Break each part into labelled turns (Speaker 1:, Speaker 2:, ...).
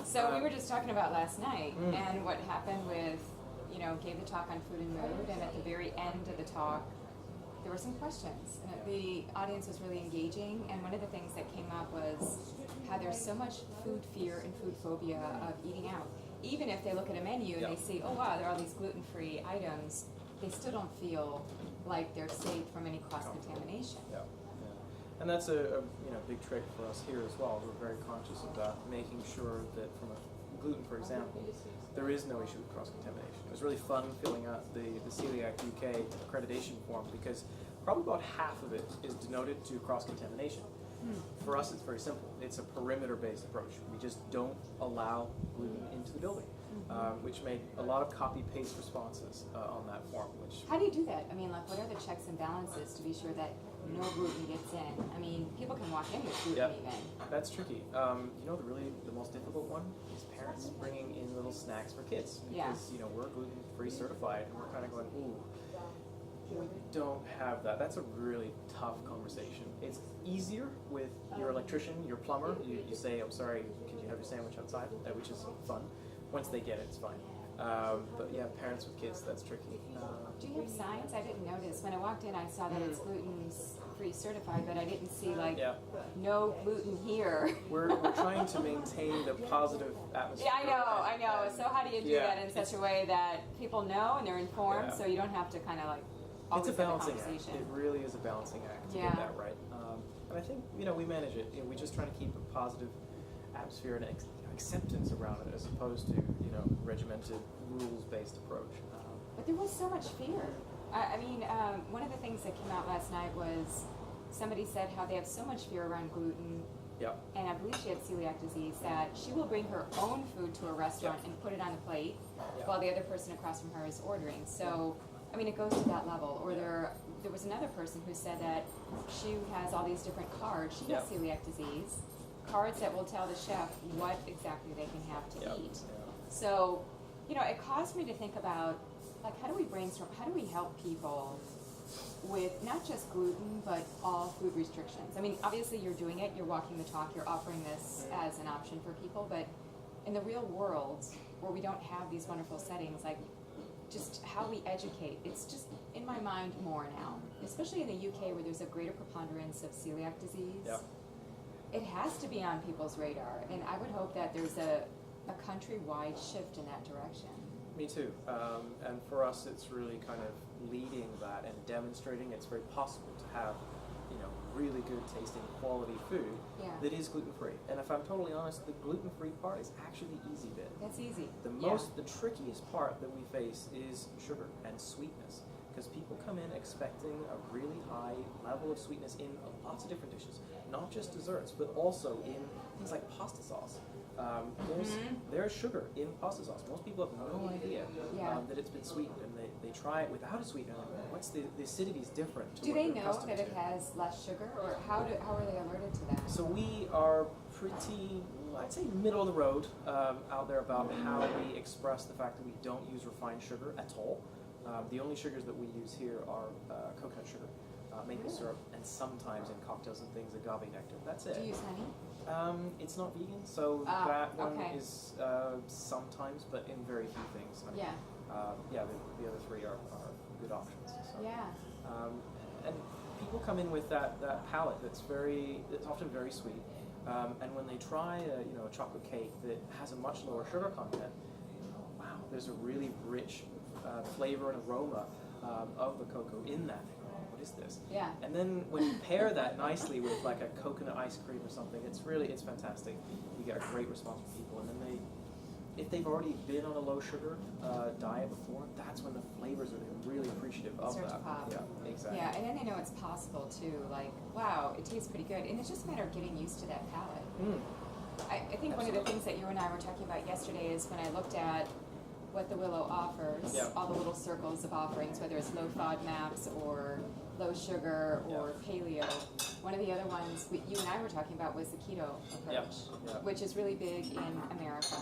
Speaker 1: So we were just talking about last night and what happened with, gave the talk on food and mood, and at the very end of the talk, there were some questions. And the audience was really engaging, and one of the things that came up was how there's so much food fear and food phobia of eating out. Even if they look at a menu and they see, oh wow, there are all these gluten-free items, they still don't feel like they're safe from any cross-contamination.
Speaker 2: Yeah. And that's a big trick for us here as well. We're very conscious of that, making sure that from a gluten, for example, there is no issue with cross-contamination. It was really fun filling out the Celiac UK accreditation form because probably about half of it is denoted to cross-contamination. For us, it's very simple. It's a perimeter-based approach. We just don't allow gluten into the building, which made a lot of copy-paste responses on that form.
Speaker 1: How do you do that? I mean, like, what are the checks and balances to be sure that no gluten gets in? I mean, people can walk in with gluten even.
Speaker 2: That's tricky. The most difficult one is parents bringing in little snacks for kids. Because, we're gluten-free certified, and we're kind of going, ooh, we don't have that. That's a really tough conversation. It's easier with your electrician, your plumber. You say, I'm sorry, could you have your sandwich outside? Which is fun. Once they get it, it's fine. But yeah, parents with kids, that's tricky.
Speaker 1: Do you have signs? I didn't notice. When I walked in, I saw that it's gluten-free certified, but I didn't see, no gluten here.
Speaker 2: We're trying to maintain the positive atmosphere.
Speaker 1: Yeah, I know. So how do you do that in such a way that people know and they're informed, so you don't have to kind of
Speaker 2: it's a balancing act. It really is a balancing act to get that right. And I think, we manage it. We just try to keep a positive atmosphere and acceptance around it as opposed to, regimented, rules-based approach.
Speaker 1: But there was so much fear. One of the things that came out last night was somebody said how they have so much fear around gluten. And I believe she had celiac disease, that she will bring her own food to a restaurant and put it on the plate while the other person across from her is ordering. So, it goes to that level. Or there was another person who said that she has all these different cards. She has celiac disease. Cards that will tell the chef what exactly they can have to eat. So, it caused me to think about, how do we brainstorm, how do we help people with not just gluten, but all food restrictions? Obviously you're doing it, you're walking the talk, you're offering this as an option for people, but in the real world, where we don't have these wonderful settings, just how we educate, it's just, in my mind, more now. Especially in the UK, where there's a greater preponderance of celiac disease. It has to be on people's radar, and I would hope that there's a countrywide shift in that direction.
Speaker 2: Me too. And for us, it's really kind of leading that and demonstrating it's very possible to have, really good tasting quality food that is gluten-free. And if I'm totally honest, the gluten-free part is actually the easy bit.
Speaker 1: That's easy.
Speaker 2: The trickiest part that we face is sugar and sweetness. Because people come in expecting a really high level of sweetness in lots of different dishes, not just desserts, but also in things like pasta sauce. There's sugar in pasta sauce. Most people have no idea that it's been sweetened, and they try it without a sweetener. What's the acidity is different.
Speaker 1: Do they know that it has less sugar, or how are they alerted to that?
Speaker 2: So we are pretty, I'd say, middle of the road out there about how we express the fact that we don't use refined sugar at all. The only sugars that we use here are coconut sugar, maple syrup, and sometimes in cocktails and things, agave nectar. That's it.
Speaker 1: Do you use honey?
Speaker 2: It's not vegan, so that one is sometimes, but in very few things. Honey. The other three are good options. So. And people come in with that palate that's often very sweet, and when they try a chocolate cake that has a much lower sugar content, wow, there's a really rich flavor and aroma of the cocoa in that. What is this? And then when you pair that nicely with a coconut ice cream or something, it's fantastic. You get a great response from people, and then if they've already been on a low sugar diet before, that's when the flavors are really appreciative of that.
Speaker 1: To pop.
Speaker 2: Yeah, exactly.
Speaker 1: Yeah, and then they know it's possible too. Wow, it tastes pretty good, and it's just a matter of getting used to that palate. I think one of the things that you and I were talking about yesterday is when I looked at what the Willow offers, all the little circles of offerings, whether it's low FODMAPs or low sugar or paleo. One of the other ones you and I were talking about was the keto approach, which is really big in America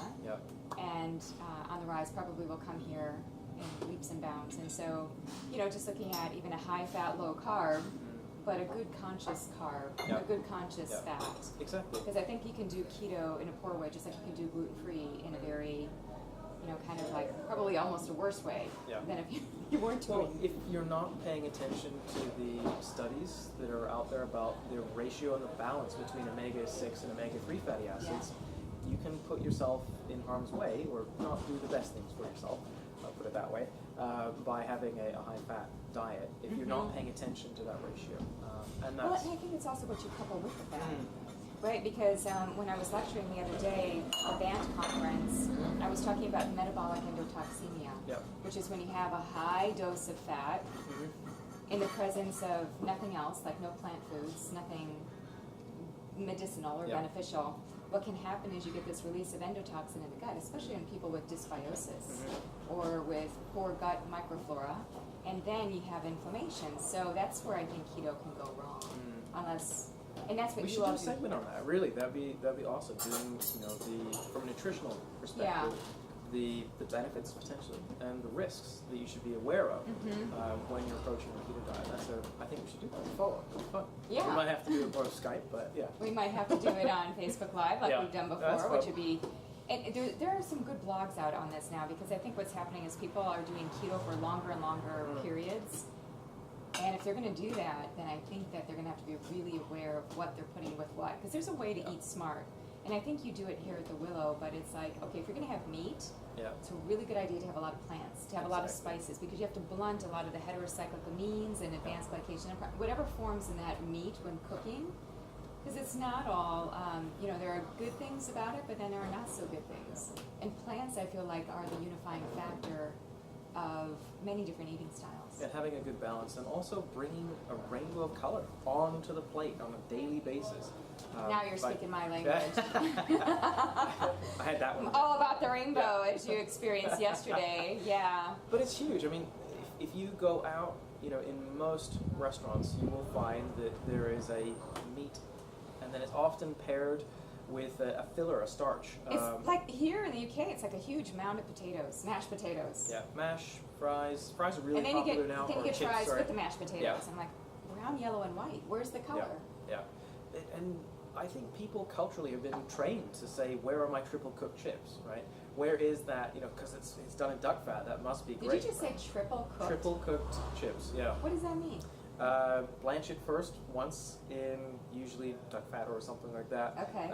Speaker 1: and on the rise, probably will come here in leaps and bounds. And so, just looking at even a high-fat, low-carb but a good conscious carb, a good conscious fat.
Speaker 2: Exactly.
Speaker 1: Because I think you can do keto in a poor way, just like you can do gluten-free in a very, kind of like probably almost a worse way than if you weren't doing.
Speaker 2: Well, if you're not paying attention to the studies that are out there about the ratio and the balance between omega-6 and omega-3 fatty acids, you can put yourself in harm's way or not do the best things for yourself, I'll put it that way, by having a high-fat diet if you're not paying attention to that ratio. And that's,
Speaker 1: I think it's also what you couple with the fat. Right, because when I was lecturing the other day at a band conference, I was talking about metabolic endotoxemia, which is when you have a high dose of fat in the presence of nothing else, like no plant foods, nothing medicinal or beneficial. What can happen is you get this release of endotoxin in the gut, especially in people with dysbiosis or with poor gut microflora, and then you have inflammation. So that's where I think keto can go wrong, unless. And that's what
Speaker 2: we
Speaker 1: you
Speaker 2: should
Speaker 1: all
Speaker 2: do a segment on that. Really, that'd be awesome. Doing from a nutritional perspective, the benefits potentially and the risks that you should be aware of when you're approaching a keto diet. I think we should do that. Follow up. It's fun.
Speaker 1: Yeah.
Speaker 2: We might have to do it over Skype, but
Speaker 1: we might have to do it on Facebook Live like we've done before, which would be. And there are some good blogs out on this now, because I think what's happening is people are doing keto for longer and longer periods. And if they're going to do that, then I think that they're going to have to be really aware of what they're putting with what. Because there's a way to eat smart. And I think you do it here at the Willow, but it's like, okay, if you're going to have meat, it's a really good idea to have a lot of plants, to have a lot of spices, because you have to blunt a lot of the heterocyclic amines and advanced glycation, whatever forms in that meat when cooking. Because it's not all, there are good things about it, but then there are not so good things. And plants, I feel like, are the unifying factor of many different eating styles.
Speaker 2: And having a good balance, and also bringing a rainbow of color onto the plate on a daily basis.
Speaker 1: Now you're speaking my language.
Speaker 2: I had that one.
Speaker 1: All about the rainbow, as you experienced yesterday. Yeah.
Speaker 2: But it's huge. I mean, if you go out, in most restaurants, you will find that there is a meat, and then it's often paired with a filler, a starch.
Speaker 1: It's like here in the UK, it's like a huge mound of potatoes, mashed potatoes.
Speaker 2: Yeah, mash, fries. Fries are really popular now.
Speaker 1: And then you get
Speaker 2: chips,
Speaker 1: fries with the mashed potatoes. I'm like, brown, yellow, and white. Where's the color?
Speaker 2: Yeah. And I think people culturally have been trained to say, where are my triple cooked chips, right? Where is that, because it's done in duck fat, that must be great.
Speaker 1: Did you just say triple cooked?
Speaker 2: Triple cooked chips, yeah.
Speaker 1: What does that mean?
Speaker 2: Blanch it first once in usually duck fat or something like that.
Speaker 1: Okay.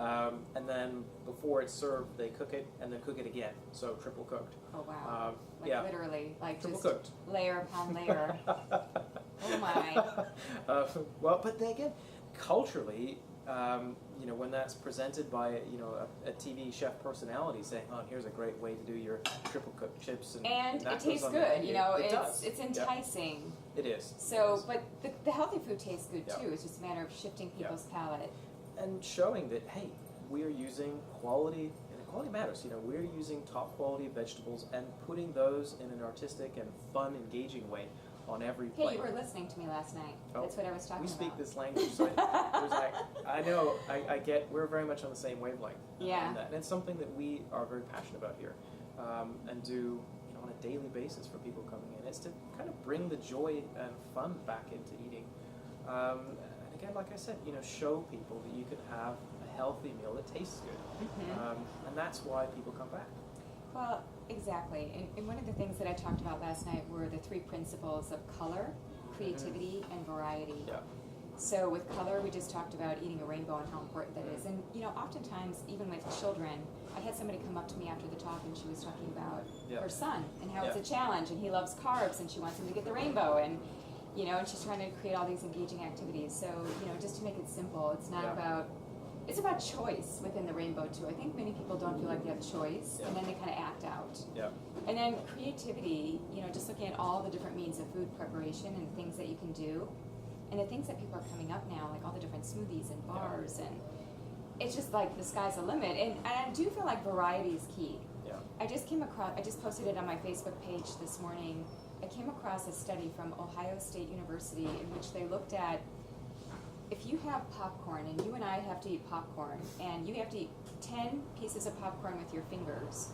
Speaker 2: And then before it's served, they cook it and then cook it again. So triple cooked.
Speaker 1: Oh wow. Literally, like
Speaker 2: triple
Speaker 1: just
Speaker 2: cooked.
Speaker 1: Layer upon layer. Oh my.
Speaker 2: Well, but then again, culturally, when that's presented by a TV chef personality saying, "Oh, here's a great way to do your triple cooked chips," and
Speaker 1: it tastes good. It's enticing.
Speaker 2: It is.
Speaker 1: So, but the healthy food tastes good too. It's just a matter of shifting people's palate
Speaker 2: and showing that we are using quality, and quality matters. We're using top quality vegetables and putting those in an artistic and fun, engaging way on every plate.
Speaker 1: Hey, you were listening to me last night. That's what I was talking about.
Speaker 2: We speak this language, so I know, I get, we're very much on the same wavelength.
Speaker 1: Yeah.
Speaker 2: And it's something that we are very passionate about here, and do on a daily basis for people coming in. It's to kind of bring the joy and fun back into eating. And again, like I said, show people that you can have a healthy meal that tastes good. And that's why people come back.
Speaker 1: Well, exactly. And one of the things that I talked about last night were the 3 principles of color, creativity, and variety.
Speaker 2: Yeah.
Speaker 1: So with color, we just talked about eating a rainbow and how important that is. And oftentimes, even with children, I had somebody come up to me after the talk and she was talking about her son and how it's a challenge, and he loves carbs and she wants him to get the rainbow, and and she's trying to create all these engaging activities. So just to make it simple, it's not about. It's about choice within the rainbow too. I think many people don't feel like they have choice, and then they kind of act out.
Speaker 2: Yeah. And
Speaker 1: then creativity, just looking at all the different means of food preparation and things that you can do, and the things that people are coming up now, like all the different smoothies and bars, and it's just like the sky's the limit. And I do feel like variety is key.
Speaker 2: Yeah.
Speaker 1: I just posted it on my Facebook page this morning. I came across a study from Ohio State University in which they looked at, if you have popcorn, and you and I have to eat popcorn, and you have to eat 10 pieces of popcorn with your fingers,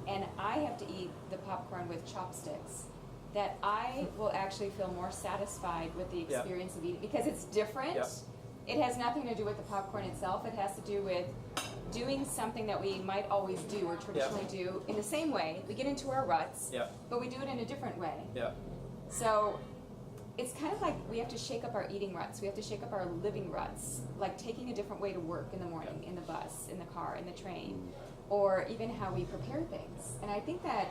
Speaker 1: and I have to eat the popcorn with chopsticks, that I will actually feel more satisfied with the experience of eating because it's different. It has nothing to do with the popcorn itself. It has to do with doing something that we might always do or traditionally do in the same way. We get into our ruts, but we do it in a different way. So it's kind of like we have to shake up our eating ruts. We have to shake up our living ruts, like taking a different way to work in the morning, in the bus, in the car, in the train, or even how we prepare things. And I think that,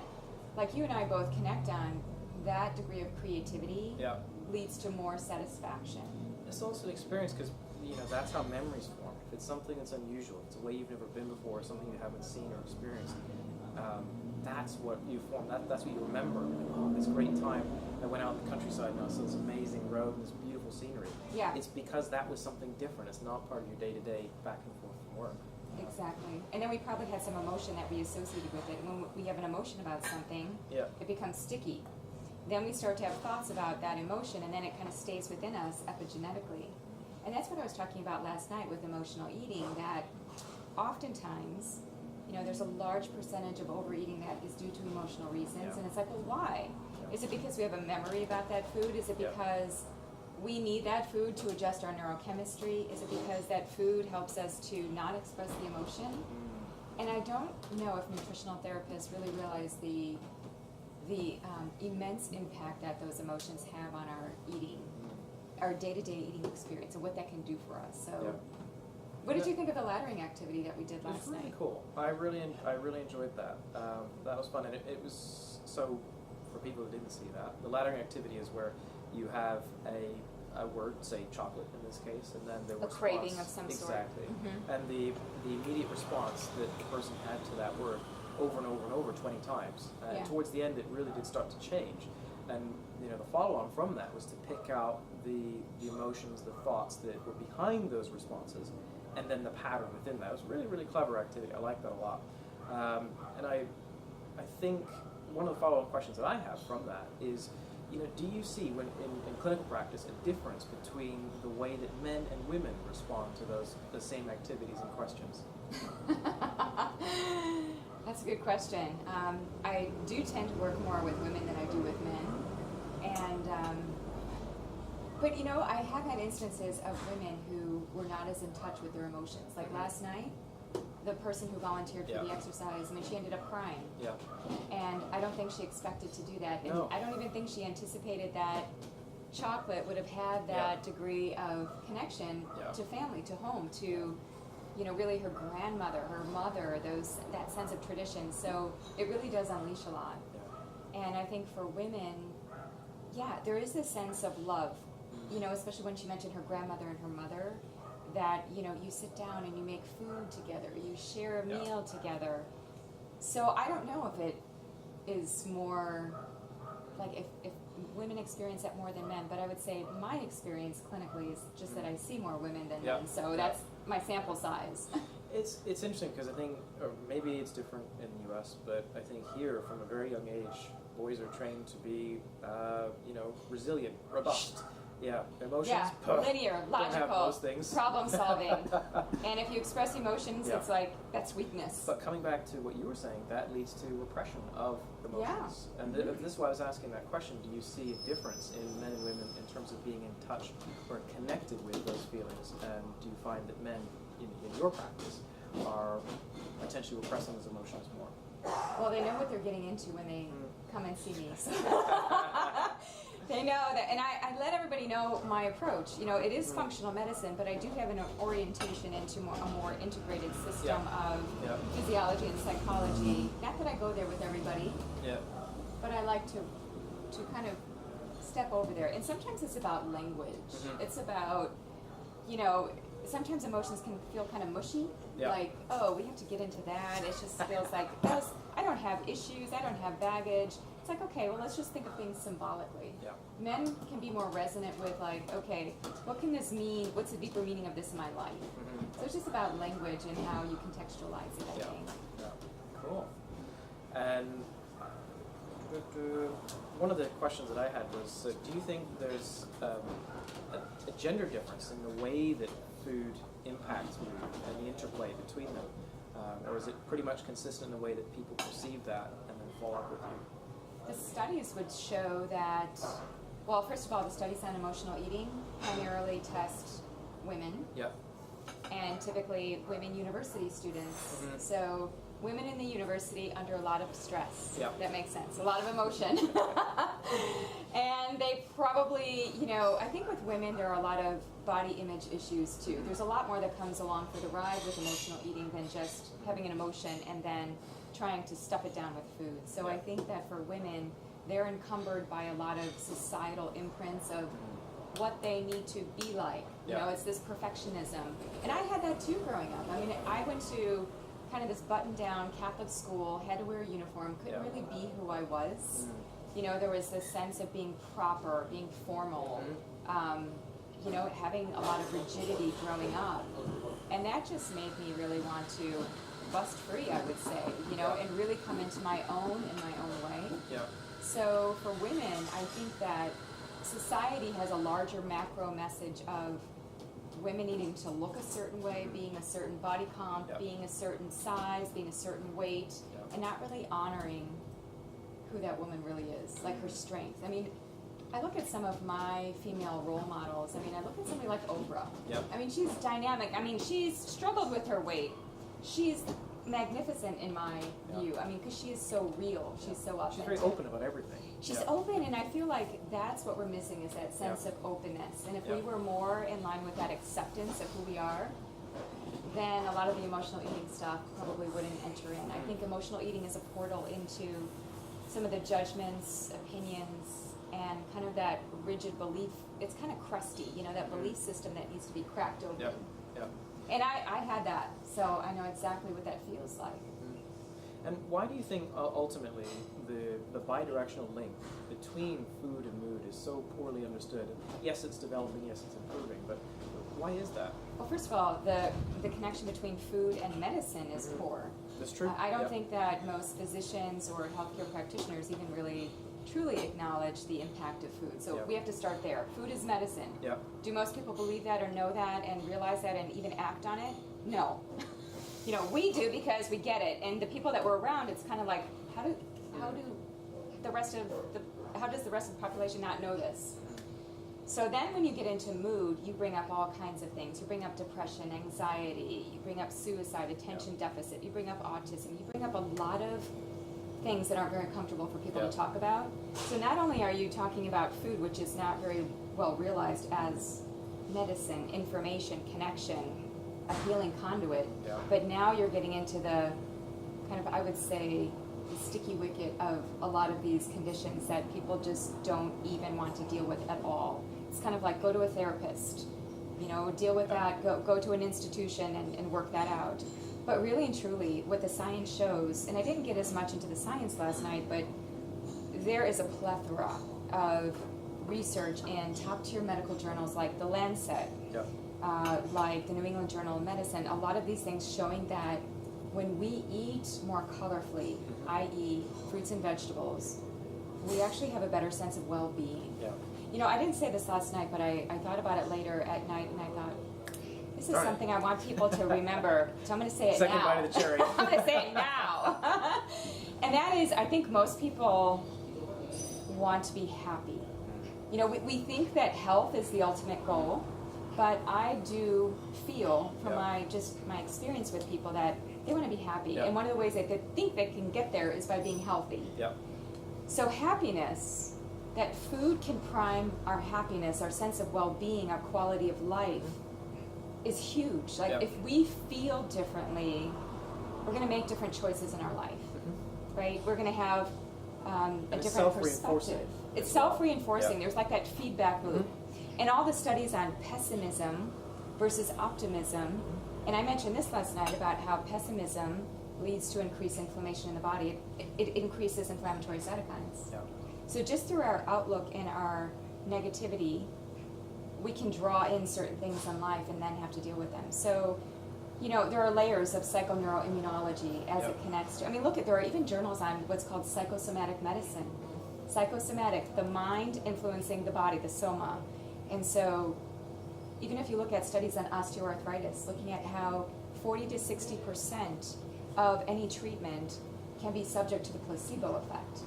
Speaker 1: like you and I both connect on, that degree of creativity leads to more satisfaction.
Speaker 2: It's also an experience because, you know, that's how memories form. If it's something that's unusual, it's a way you've never been before, something you haven't seen or experienced, that's what you form. That's what you remember. Oh, this great time I went out in the countryside and I saw this amazing road and this beautiful scenery. It's because that was something different. It's not part of your day-to-day back and forth from work.
Speaker 1: Exactly. And then we probably had some emotion that we associated with it. And when we have an emotion about something, it becomes sticky. Then we start to have thoughts about that emotion, and then it kind of stays within us epigenetically. And that's what I was talking about last night with emotional eating, that oftentimes, you know, there's a large percentage of overeating that is due to emotional reasons. And it's like, well, why? Is it because we have a memory about that food? Is it because we need that food to adjust our neurochemistry? Is it because that food helps us to not express the emotion? And I don't know if nutritional therapists really realize the immense impact that those emotions have on our eating, our day-to-day eating experience, and what that can do for us. So, what did you think of the laddering activity that we did last night?
Speaker 2: It was really cool. I really enjoyed that. That was fun, and it was so. For people who didn't see that, the laddering activity is where you have a word, say chocolate in this case, and then there was
Speaker 1: a craving of some sort.
Speaker 2: Exactly. And the immediate response that the person had to that word over and over and over 20 times. And towards the end, it really did start to change. And you know, the follow-on from that was to pick out the emotions, the thoughts that were behind those responses, and then the pattern within that. It was a really, really clever activity. I like that a lot. And I think one of the follow-up questions that I have from that is, you know, do you see when in clinical practice a difference between the way that men and women respond to the same activities and questions?
Speaker 1: That's a good question. I do tend to work more with women than I do with men, and but you know, I have had instances of women who were not as in touch with their emotions. Like last night, the person who volunteered for the exercise, I mean, she ended up crying. And I don't think she expected to do that. And I don't even think she anticipated that chocolate would have had that degree of connection to family, to home, to, you know, really her grandmother, her mother, that sense of tradition. So it really does unleash a lot. And I think for women, there is this sense of love, you know, especially when she mentioned her grandmother and her mother, that, you know, you sit down and you make food together, you share a meal together. So I don't know if it is more, like if women experience that more than men, but I would say my experience clinically is just that I see more women than men, so that's my sample size.
Speaker 2: It's interesting because I think, or maybe it's different in the US, but I think here from a very young age, boys are trained to be, you know, resilient, robust. Emotions.
Speaker 1: Linear, logical,
Speaker 2: those things.
Speaker 1: problem solving. And if you express emotions, it's like, that's weakness.
Speaker 2: But coming back to what you were saying, that leads to repression of emotions. And this is why I was asking that question. Do you see a difference in men and women in terms of being in touch or connected with those feelings? And do you find that men in your practice are potentially repressing those emotions more?
Speaker 1: Well, they know what they're getting into when they come and see me. So. They know that, and I let everybody know my approach. You know, it is functional medicine, but I do have an orientation into a more integrated system of physiology and psychology. Not that I go there with everybody, but I like to kind of step over there. And sometimes it's about language. It's about, you know, sometimes emotions can feel kind of mushy. Like, oh, we have to get into that. It just feels like, I don't have issues, I don't have baggage. It's like, okay, well, let's just think of things symbolically. Men can be more resonant with, like, okay, what can this mean? What's the deeper meaning of this in my life? So it's just about language and how you contextualize it, I think.
Speaker 2: Cool. And one of the questions that I had was, do you think there's a gender difference in the way that food impacts mood and the interplay between them? Or is it pretty much consistent in the way that people perceive that and then follow up with you?
Speaker 1: The studies would show that, well, first of all, the studies on emotional eating primarily test women.
Speaker 2: Yep.
Speaker 1: And typically women university students.
Speaker 2: Mm-hmm.
Speaker 1: So women in the university under a lot of stress.
Speaker 2: Yep.
Speaker 1: That makes sense. A lot of emotion. And they probably, I think with women there are a lot of body image issues too. There's a lot more that comes along for the ride with emotional eating than just having an emotion and then trying to stuff it down with food. So I think that for women, they're encumbered by a lot of societal imprints of what they need to be like. It's this perfectionism. And I had that too growing up. I mean, I went to kind of this button-down Catholic school, had to wear a uniform, couldn't really be who I was. There was this sense of being proper, being formal, having a lot of rigidity growing up. And that just made me really want to bust free, I would say, and really come into my own in my own way.
Speaker 2: Yeah.
Speaker 1: So for women, I think that society has a larger macro message of women needing to look a certain way, being a certain body comp, being a certain size, being a certain weight, and not really honoring who that woman really is, like her strength. I mean, I look at some of my female role models. I mean, I look at somebody like Oprah. I mean, she's dynamic. I mean, she's struggled with her weight. She's magnificent in my view. I mean, because she is so real. She's so authentic.
Speaker 2: She's very open about everything.
Speaker 1: She's open, and I feel like that's what we're missing, is that sense of openness. And if we were more in line with that acceptance of who we are, then a lot of the emotional eating stuff probably wouldn't enter in. I think emotional eating is a portal into some of the judgments, opinions, and kind of that rigid belief. It's kind of crusty, that belief system that needs to be cracked open. And I had that, so I know exactly what that feels like.
Speaker 2: And why do you think ultimately the bidirectional link between food and mood is so poorly understood? Yes, it's developing, yes, it's improving, but why is that?
Speaker 1: Well, first of all, the connection between food and medicine is poor.
Speaker 2: That's true.
Speaker 1: I don't think that most physicians or healthcare practitioners even really truly acknowledge the impact of food. So we have to start there. Food is medicine. Do most people believe that or know that and realize that and even act on it? No. We do because we get it. And the people that we're around, it's kind of like, how does the rest of the population not know this? So then when you get into mood, you bring up all kinds of things. You bring up depression, anxiety, you bring up suicide, attention deficit, you bring up autism, you bring up a lot of things that aren't very comfortable for people to talk about. So not only are you talking about food, which is not very well realized as medicine, information, connection, a healing conduit, but now you're getting into the kind of, I would say, the sticky wicket of a lot of these conditions that people just don't even want to deal with at all. It's kind of like, go to a therapist, deal with that, go to an institution and work that out. But really and truly, what the science shows, and I didn't get as much into the science last night, but there is a plethora of research in top-tier medical journals like The Lancet, like the New England Journal of Medicine, a lot of these things showing that when we eat more colorfully, i.e. fruits and vegetables, we actually have a better sense of well-being. I didn't say this last night, but I thought about it later at night, and I thought, this is something I want people to remember, so I'm going to say it now.
Speaker 2: Second bite of the cherry.
Speaker 1: I'm going to say it now. And that is, I think most people want to be happy. We think that health is the ultimate goal, but I do feel from my experience with people that they want to be happy. And one of the ways that they think they can get there is by being healthy. So happiness, that food can prime our happiness, our sense of well-being, our quality of life, is huge. Like, if we feel differently, we're going to make different choices in our life, right? We're going to have a different perspective. It's self-reinforcing. There's like that feedback loop. And all the studies on pessimism versus optimism, and I mentioned this last night about how pessimism leads to increased inflammation in the body. It increases inflammatory cytokines. So just through our outlook and our negativity, we can draw in certain things in life and then have to deal with them. So, there are layers of psychoneuroimmunology as it connects to, there are even journals on what's called psychosomatic medicine. Psychosomatic, the mind influencing the body, the soma. And so, even if you look at studies on osteoarthritis, looking at how 40 to 60% of any treatment can be subject to the placebo effect.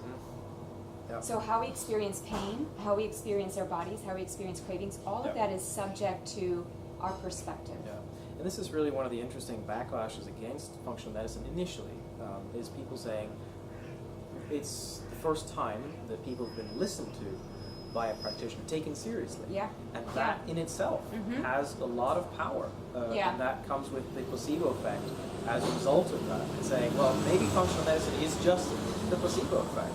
Speaker 2: Yep.
Speaker 1: So how we experience pain, how we experience our bodies, how we experience cravings, all of that is subject to our perspective.
Speaker 2: Yeah. And this is really one of the interesting backlashes against functional medicine initially, is people saying it's the first time that people have been listened to by a practitioner, taken seriously.
Speaker 1: Yeah.
Speaker 2: And that in itself has a lot of power. And that comes with the placebo effect as a result of that. And saying, well, maybe functional medicine is just the placebo effect.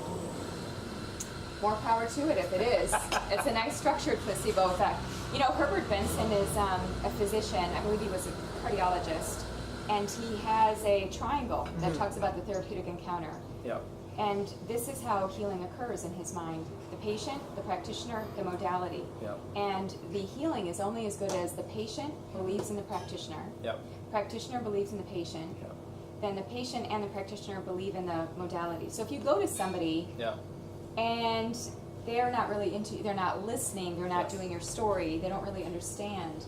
Speaker 1: More power to it if it is. It's a nice structured placebo effect. You know, Herbert Benson is a physician, I believe he was a cardiologist, and he has a triangle that talks about the therapeutic encounter.
Speaker 2: Yep.
Speaker 1: And this is how healing occurs in his mind. The patient, the practitioner, the modality.
Speaker 2: Yep.
Speaker 1: And the healing is only as good as the patient believes in the practitioner.
Speaker 2: Yep.
Speaker 1: Practitioner believes in the patient.
Speaker 2: Yep.
Speaker 1: Then the patient and the practitioner believe in the modality. So if you go to somebody and they're not really they're not listening, they're not doing your story, they don't really understand,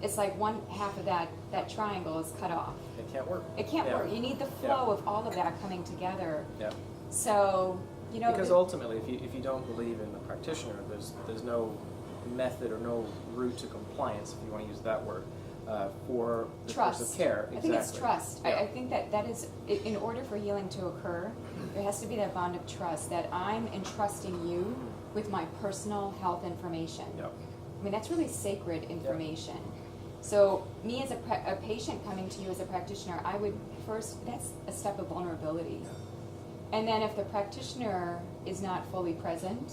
Speaker 1: it's like one half of that triangle is cut off.
Speaker 2: It can't work.
Speaker 1: It can't work. You need the flow of all of that coming together.
Speaker 2: Yeah.
Speaker 1: So, you know,
Speaker 2: because ultimately, if you don't believe in the practitioner, there's no method or no route to compliance, if you want to use that word, for the course of care. Exactly.
Speaker 1: I think it's trust. I think that is, in order for healing to occur, there has to be that bond of trust, that I'm entrusting you with my personal health information.
Speaker 2: Yep.
Speaker 1: I mean, that's really sacred information. So me as a patient coming to you as a practitioner, I would first, that's a step of vulnerability. And then if the practitioner is not fully present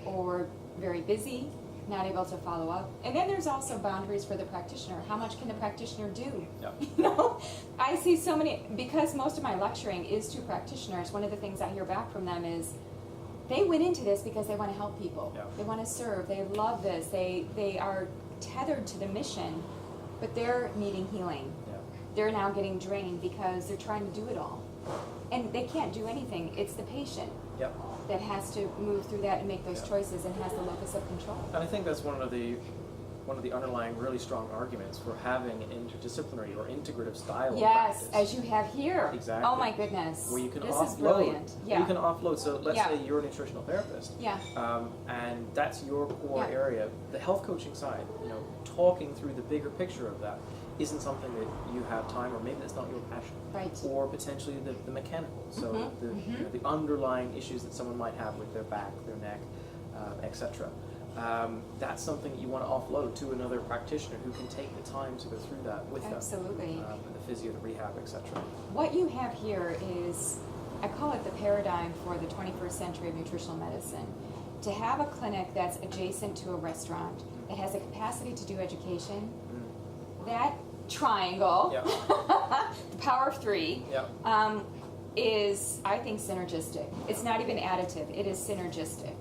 Speaker 1: or very busy, not able to follow up. And then there's also boundaries for the practitioner. How much can the practitioner do? You know, I see so many, because most of my lecturing is to practitioners, one of the things I hear back from them is they went into this because they want to help people. They want to serve. They love this. They are tethered to the mission, but they're needing healing. They're now getting drained because they're trying to do it all. And they can't do anything. It's the patient that has to move through that and make those choices and has the locus of control.
Speaker 2: And I think that's one of the underlying really strong arguments for having an interdisciplinary or integrative style of practice.
Speaker 1: As you have here.
Speaker 2: Exactly.
Speaker 1: Oh my goodness.
Speaker 2: Where you can
Speaker 1: this
Speaker 2: offload.
Speaker 1: Is brilliant.
Speaker 2: You can offload. So let's say you're a nutritional therapist. And that's your core area. The health coaching side, you know, talking through the bigger picture of that isn't something that you have time, or maybe that's not your passion. Or potentially the mechanical. So you know, the underlying issues that someone might have with their back, their neck, etc. That's something that you want to offload to another practitioner who can take the time to go through that with them.
Speaker 1: Absolutely.
Speaker 2: The physio, the rehab, etc.
Speaker 1: What you have here is, I call it the paradigm for the 21st century of nutritional medicine. To have a clinic that's adjacent to a restaurant, that has the capacity to do education, that triangle, the power of three, is, I think, synergistic. It's not even additive, it is synergistic.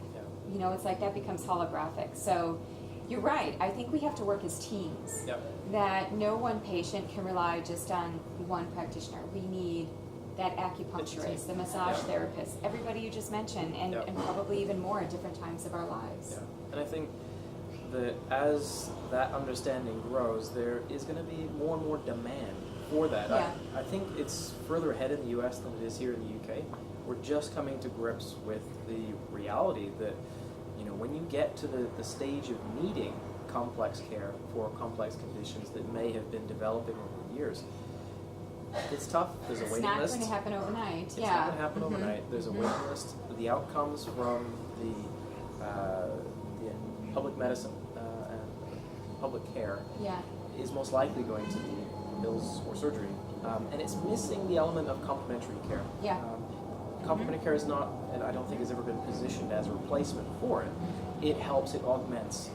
Speaker 1: You know, it's like that becomes holographic. So you're right, I think we have to work as teams. That no one patient can rely just on one practitioner. We need that acupuncturist, the massage therapist, everybody you just mentioned, and probably even more at different times of our lives.
Speaker 2: And I think that as that understanding grows, there is going to be more and more demand for that. I think it's further ahead in the US than it is here in the UK. We're just coming to grips with the reality that, you know, when you get to the stage of needing complex care for complex conditions that may have been developing over the years, it's tough. There's a waiting list.
Speaker 1: It's not going to happen overnight.
Speaker 2: It's not going to happen overnight. There's a waiting list. The outcomes from the public medicine and public care is most likely going to be pills or surgery. And it's missing the element of complementary care. Complementary care is not, and I don't think has ever been positioned as a replacement for it. It helps, it augments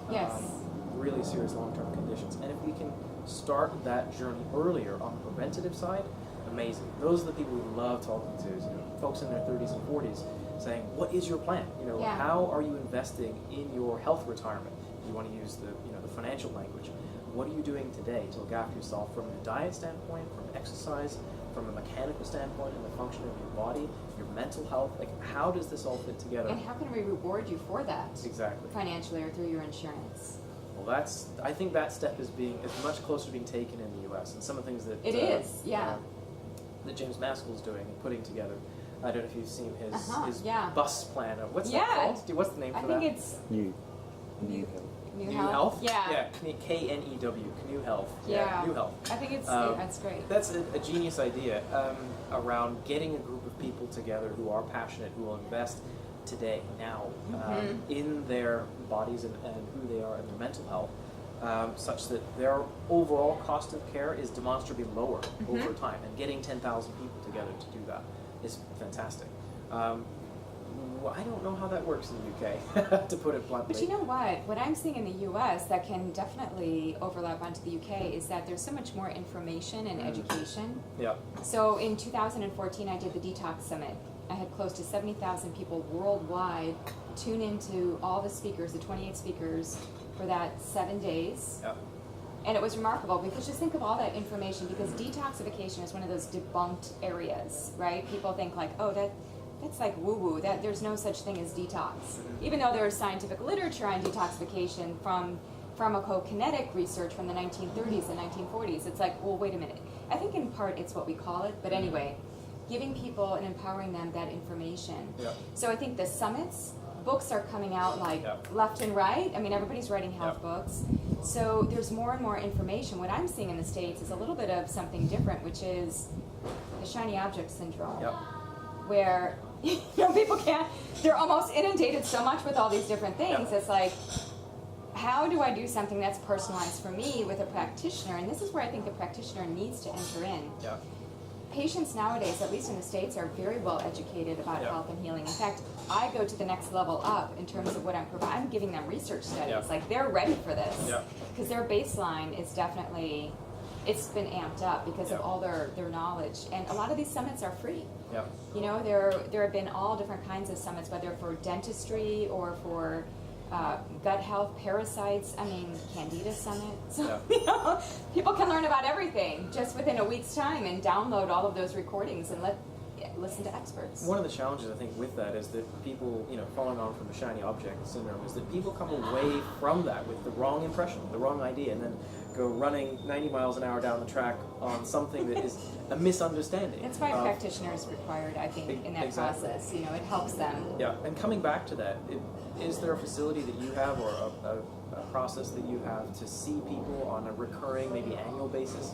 Speaker 2: really serious long-term conditions. And if we can start that journey earlier on the preventative side, amazing. Those are the people we love talking to, you know, folks in their 30s and 40s saying, what is your plan? You know, how are you investing in your health retirement? You want to use the financial language. What are you doing today to look after yourself from a diet standpoint, from exercise, from a mechanical standpoint, and the function of your body, your mental health? Like, how does this all fit together?
Speaker 1: And how can we reward you for that?
Speaker 2: Exactly.
Speaker 1: Financially or through your insurance?
Speaker 2: Well, I think that step is much closer to being taken in the U.S. and some of the things that
Speaker 1: that James Maskell's
Speaker 2: doing and putting together. I don't know if you've seen his
Speaker 1: yeah.
Speaker 2: bus plan. What's that called? What's the name for that?
Speaker 1: I think it's
Speaker 3: New
Speaker 2: Health?
Speaker 1: Yeah.
Speaker 2: Yeah, K-N-E-W, New Health.
Speaker 1: Yeah.
Speaker 2: New Health.
Speaker 1: I think that's great.
Speaker 2: That's a genius idea around getting a group of people together who are passionate, who will invest today, now, in their bodies and who they are and their mental health, such that their overall cost of care is demonstrably lower over time. And getting 10,000 people together to do that is fantastic. I don't know how that works in the UK, to put it bluntly.
Speaker 1: But you know what? What I'm seeing in the US that can definitely overlap onto the UK is that there's so much more information and education.
Speaker 2: Yeah.
Speaker 1: So in 2014, I did the Detox Summit. I had close to 70,000 people worldwide tune into all the speakers, the 28 speakers, for that 7 days.
Speaker 2: Yeah.
Speaker 1: And it was remarkable because just think of all that information, because detoxification is one of those debunked areas, right? People think like, oh, that's like woo-woo, that there's no such thing as detox. Even though there is scientific literature on detoxification from pharmacokinetic research from the 1930s and 1940s, it's like, well, wait a minute. I think in part it's what we call it, but anyway, giving people and empowering them that information.
Speaker 2: Yeah.
Speaker 1: So I think the summits, books are coming out like left and right. I mean, everybody's writing health books. So there's more and more information. What I'm seeing in the States is a little bit of something different, which is the shiny object syndrome. Where people can't, they're almost inundated so much with all these different things. It's like, how do I do something that's personalized for me with a practitioner? And this is where I think the practitioner needs to enter in. Patients nowadays, at least in the States, are very well educated about health and healing. In fact, I go to the next level up in terms of what I'm providing. I'm giving them research studies. Like, they're ready for this. Because their baseline is definitely, it's been amped up because of all their knowledge. And a lot of these summits are free. You know, there have been all different kinds of summits, whether for dentistry or for gut health, parasites, I mean, Candida Summit. So, you know, people can learn about everything just within a week's time and download all of those recordings and listen to experts.
Speaker 2: One of the challenges, I think, with that is that people, you know, following on from the shiny object syndrome, is that people come away from that with the wrong impression, the wrong idea, and then go running 90 miles an hour down the track on something that is a misunderstanding.
Speaker 1: That's why practitioners required, I think, in that process. You know, it helps them.
Speaker 2: Yeah, and coming back to that, is there a facility that you have or a process that you have to see people on a recurring, maybe annual basis?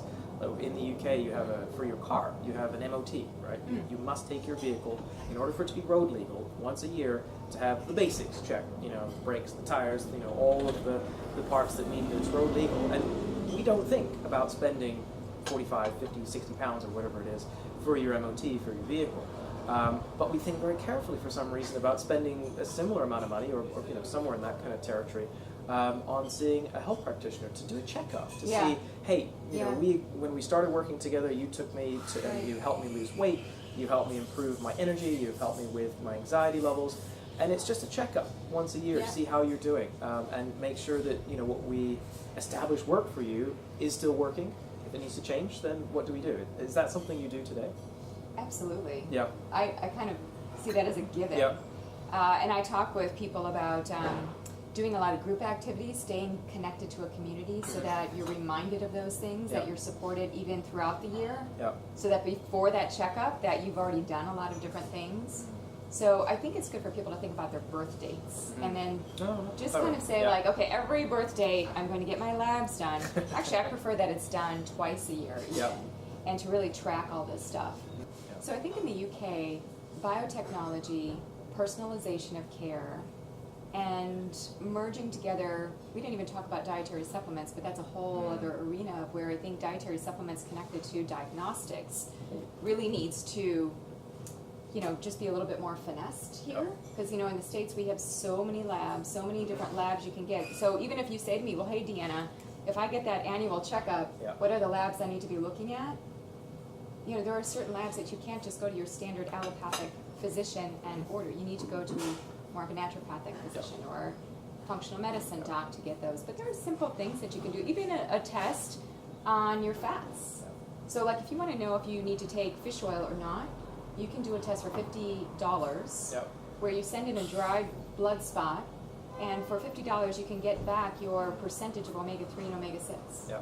Speaker 2: In the UK, you have for your car, you have an MOT, right? You must take your vehicle in order for it to be road legal once a year to have the basics checked. You know, the brakes, the tires, you know, all of the parts that mean that it's road legal. And we don't think about spending 45, 50, 60 pounds or whatever it is for your MOT, for your vehicle. But we think very carefully for some reason about spending a similar amount of money or you know, somewhere in that kind of territory on seeing a health practitioner to do a checkup to see, hey, you know, when we started working together, you took me to, and you helped me lose weight, you helped me improve my energy, you've helped me with my anxiety levels, and it's just a checkup once a year to see how you're doing and make sure that, you know, what we established work for you is still working. If it needs to change, then what do we do? Is that something you do today?
Speaker 1: Absolutely.
Speaker 2: Yeah.
Speaker 1: I kind of see that as a given.
Speaker 2: Yeah.
Speaker 1: And I talk with people about doing a lot of group activities, staying connected to a community so that you're reminded of those things, that you're supported even throughout the year, so that before that checkup that you've already done a lot of different things. So I think it's good for people to think about their birth dates and then just kind of say like, okay, every birth date I'm going to get my labs done. Actually, I prefer that it's done twice a year even, and to really track all this stuff. So I think in the UK, biotechnology, personalization of care, and merging together, we didn't even talk about dietary supplements, but that's a whole other arena of where I think dietary supplements connected to diagnostics really needs to, you know, just be a little bit more finessed here. Because, you know, in the States we have so many labs, so many different labs you can get. So even if you say to me, well, hey, Deanna, if I get that annual checkup, what are the labs I need to be looking at? You know, there are certain labs that you can't just go to your standard allopathic physician and order. You need to go to more of a naturopathic physician or functional medicine doc to get those. But there are simple things that you can do, even a test on your fats. So like if you want to know if you need to take fish oil or not, you can do a test for $50 where you send in a dry blood spot, and for $50 you can get back your percentage of omega-3 and omega-6.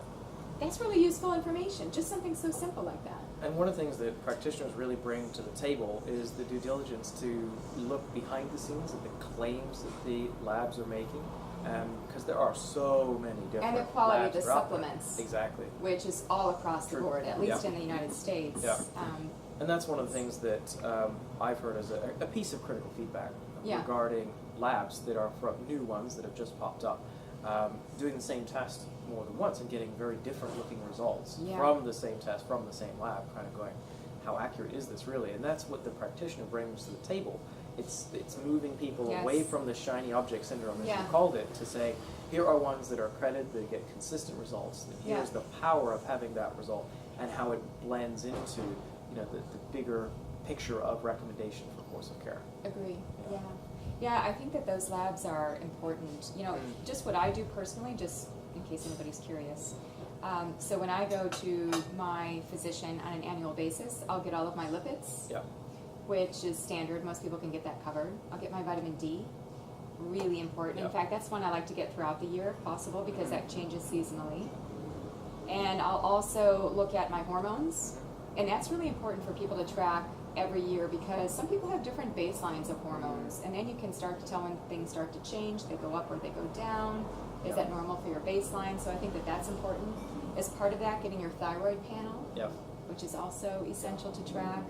Speaker 1: That's really useful information, just something so simple like that.
Speaker 2: And one of the things that practitioners really bring to the table is the due diligence to look behind the scenes at the claims that the labs are making, because there are so many different
Speaker 1: and the quality
Speaker 2: labs
Speaker 1: of the supplements.
Speaker 2: Exactly.
Speaker 1: Which is all across the board, at least in the United States.
Speaker 2: Yeah. And that's one of the things that I've heard as a piece of critical feedback regarding labs that are from new ones that have just popped up, doing the same test more than once and getting very different looking results from the same test, from the same lab, kind of going, how accurate is this really? And that's what the practitioner brings to the table. It's moving people away from the shiny object syndrome, as you called it, to say, here are ones that are accredited, they get consistent results, and here's the power of having that result and how it blends into the bigger picture of recommendation for course of care.
Speaker 1: Agree. Yeah, I think that those labs are important. Just what I do personally, just in case anybody's curious. So when I go to my physician on an annual basis, I'll get all of my lipids, which is standard. Most people can get that covered. I'll get my vitamin D, really important. In fact, that's one I like to get throughout the year if possible, because that changes seasonally. And I'll also look at my hormones, and that's really important for people to track every year, because some people have different baselines of hormones, and then you can start to tell when things start to change, they go up or they go down. Is that normal for your baseline? So I think that that's important. As part of that, getting your thyroid panel, which is also essential to track.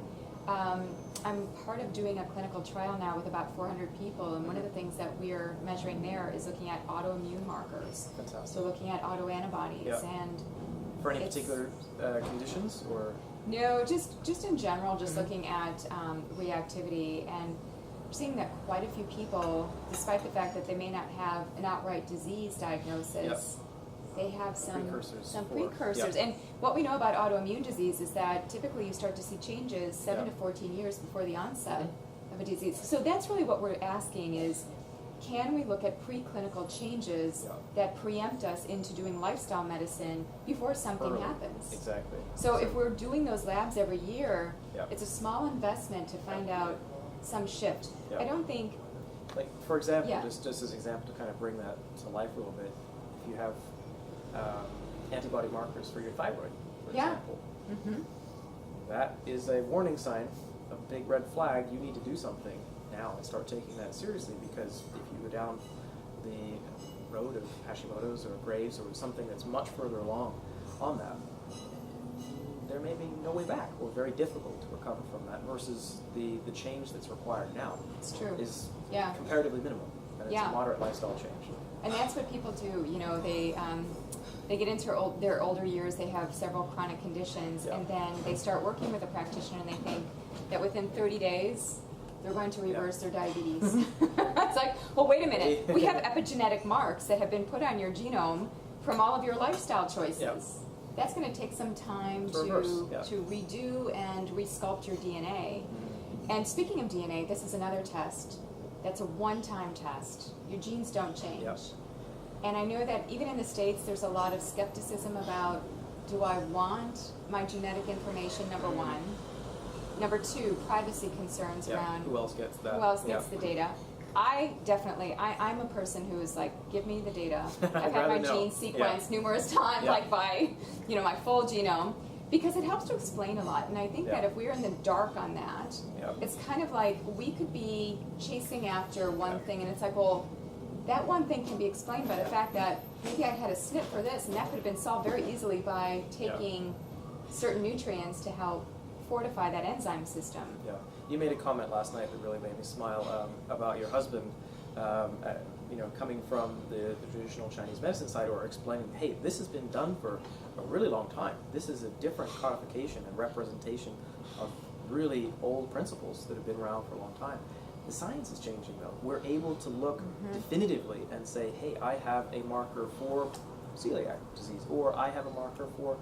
Speaker 1: I'm part of doing a clinical trial now with about 400 people, and one of the things that we're measuring there is looking at autoimmune markers.
Speaker 2: Fantastic.
Speaker 1: So looking at autoantibodies and
Speaker 2: for any particular conditions, or
Speaker 1: no, just in general, just looking at reactivity, and we're seeing that quite a few people, despite the fact that they may not have an outright disease diagnosis, they have some precursors. And what we know about autoimmune disease is that typically you start to see changes 7 to 14 years before the onset of a disease. So that's really what we're asking is, can we look at preclinical changes that preempt us into doing lifestyle medicine before something happens?
Speaker 2: Exactly.
Speaker 1: So if we're doing those labs every year, it's a small investment to find out some shift. I don't think...
Speaker 2: Like, for example, just as an example to kind of bring that to life a little bit, if you have antibody markers for your thyroid, for example, that is a warning sign, a big red flag. You need to do something now and start taking that seriously, because if you go down the road of Hashimoto's or Graves' or something that's much further along on that, there may be no way back, or very difficult to recover from that, versus the change that's required now is comparatively minimal, and it's a moderate lifestyle change.
Speaker 1: And that's what people do. They get into their older years, they have several chronic conditions, and then they start working with a practitioner, and they think that within 30 days, they're going to reverse their diabetes. It's like, well, wait a minute. We have epigenetic marks that have been put on your genome from all of your lifestyle choices. That's going to take some time to redo and resculpt your DNA. And speaking of DNA, this is another test. That's a one-time test. Your genes don't change. And I know that even in the States, there's a lot of skepticism about, do I want my genetic information, number one. Number two, privacy concerns around
Speaker 2: who else gets that?
Speaker 1: Who else gets the data? I'm a person who is like, give me the data. I've had my genes sequenced numerous times, like by, my full genome, because it helps to explain a lot. And I think that if we're in the dark on that, it's kind of like we could be chasing after one thing, and it's like, well, that one thing can be explained by the fact that maybe I had a SNP for this, and that could have been solved very easily by taking certain nutrients to help fortify that enzyme system.
Speaker 2: You made a comment last night that really made me smile about your husband, coming from the traditional Chinese medicine side, or explaining, hey, this has been done for a really long time. This is a different codification and representation of really old principles that have been around for a long time. The science is changing, though. We're able to look definitively and say, hey, I have a marker for celiac disease, or I have a marker for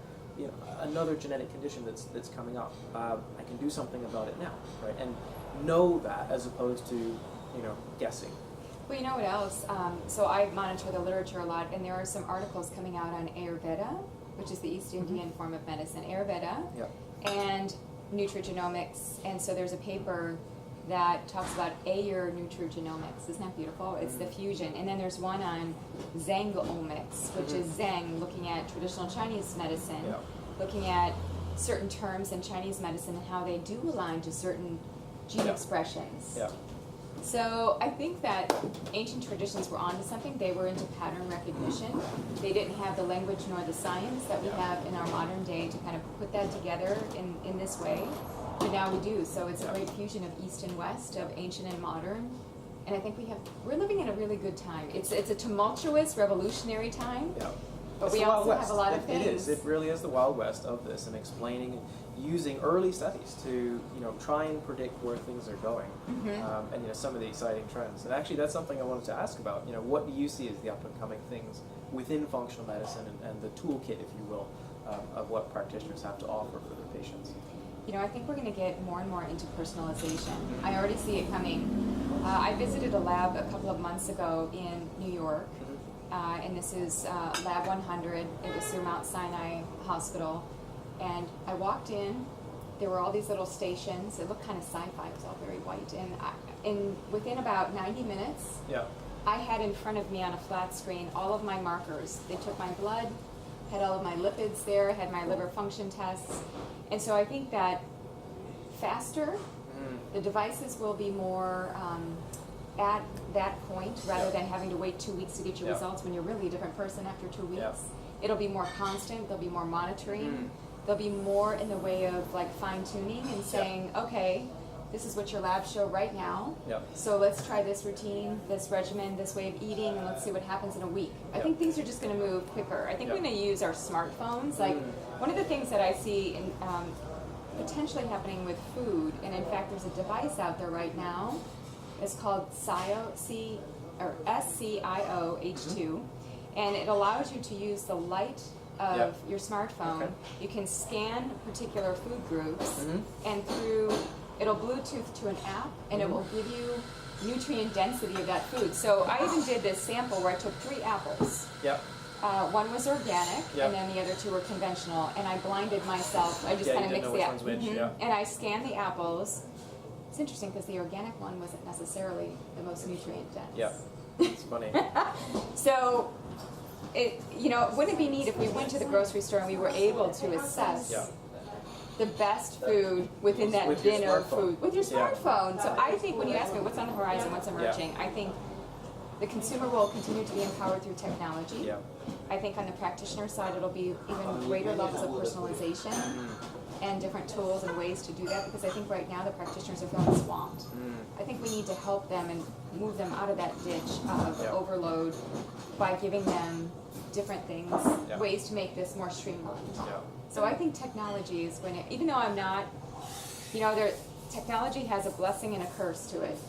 Speaker 2: another genetic condition that's coming up. I can do something about it now, right? And know that, as opposed to guessing.
Speaker 1: Well, you know what else? So I monitor the literature a lot, and there are some articles coming out on Ayurveda, which is the East Indian form of medicine, Ayurveda, and nutrigenomics. And so there's a paper that talks about Ayer nutrigenomics. Isn't that beautiful? It's the fusion. And then there's one on Zangomics, which is Zhang, looking at traditional Chinese medicine, looking at certain terms in Chinese medicine and how they do align to certain gene expressions. So I think that ancient traditions were onto something. They were into pattern recognition. They didn't have the language nor the science that we have in our modern day to kind of put that together in this way. But now we do. So it's a great fusion of East and West, of ancient and modern. And I think we're living in a really good time. It's a tumultuous, revolutionary time. But
Speaker 2: it's
Speaker 1: we also have a lot of things.
Speaker 2: It is. It really is the Wild West of this, and explaining, using early studies to try and predict where things are going, and some of the exciting trends. And actually, that's something I wanted to ask about. What do you see as the up and coming things within functional medicine and the toolkit, if you will, of what practitioners have to offer for their patients?
Speaker 1: I think we're going to get more and more into personalization. I already see it coming. I visited a lab a couple of months ago in New York. And this is Lab 100. It was through Mount Sinai Hospital. And I walked in. There were all these little stations. It looked kind of sci-fi. It was all very white. And within about 90 minutes, I had in front of me on a flat screen all of my markers. They took my blood, had all of my lipids there, had my liver function tests. And so I think that faster, the devices will be more at that point, rather than having to wait 2 weeks to get your results when you're really a different person after 2 weeks. It'll be more constant. There'll be more monitoring. There'll be more in the way of like fine-tuning and saying, okay, this is what your labs show right now. So let's try this routine, this regimen, this way of eating, and let's see what happens in a week. I think things are just going to move quicker. I think we're going to use our smartphones. Like one of the things that I see in, potentially happening with food, and in fact there's a device out there right now. It's called SCIO, SCIO-H2, and it allows you to use the light of your smartphone. You can scan particular food groups, and it'll Bluetooth to an app, and it will give you nutrient density of that food. So I even did this sample where I took 3 apples. One was organic, and then the other 2 were conventional, and I blinded myself. I just kind of mixed the apples. And I scanned the apples. It's interesting because the organic one wasn't necessarily the most nutrient dense.
Speaker 2: It's funny.
Speaker 1: So, wouldn't it be neat if we went to the grocery store and we were able to assess the best food within that dinner food with your smartphone? So I think when you ask me what's on the horizon, what's emerging, I think the consumer will continue to be empowered through technology. I think on the practitioner side, it'll be even greater levels of personalization and different tools and ways to do that, because I think right now the practitioners are feeling swamped. I think we need to help them and move them out of that ditch of overload by giving them different things, ways to make this more streamlined. So I think technology is going to, even though I'm not, technology has a blessing and a curse to it,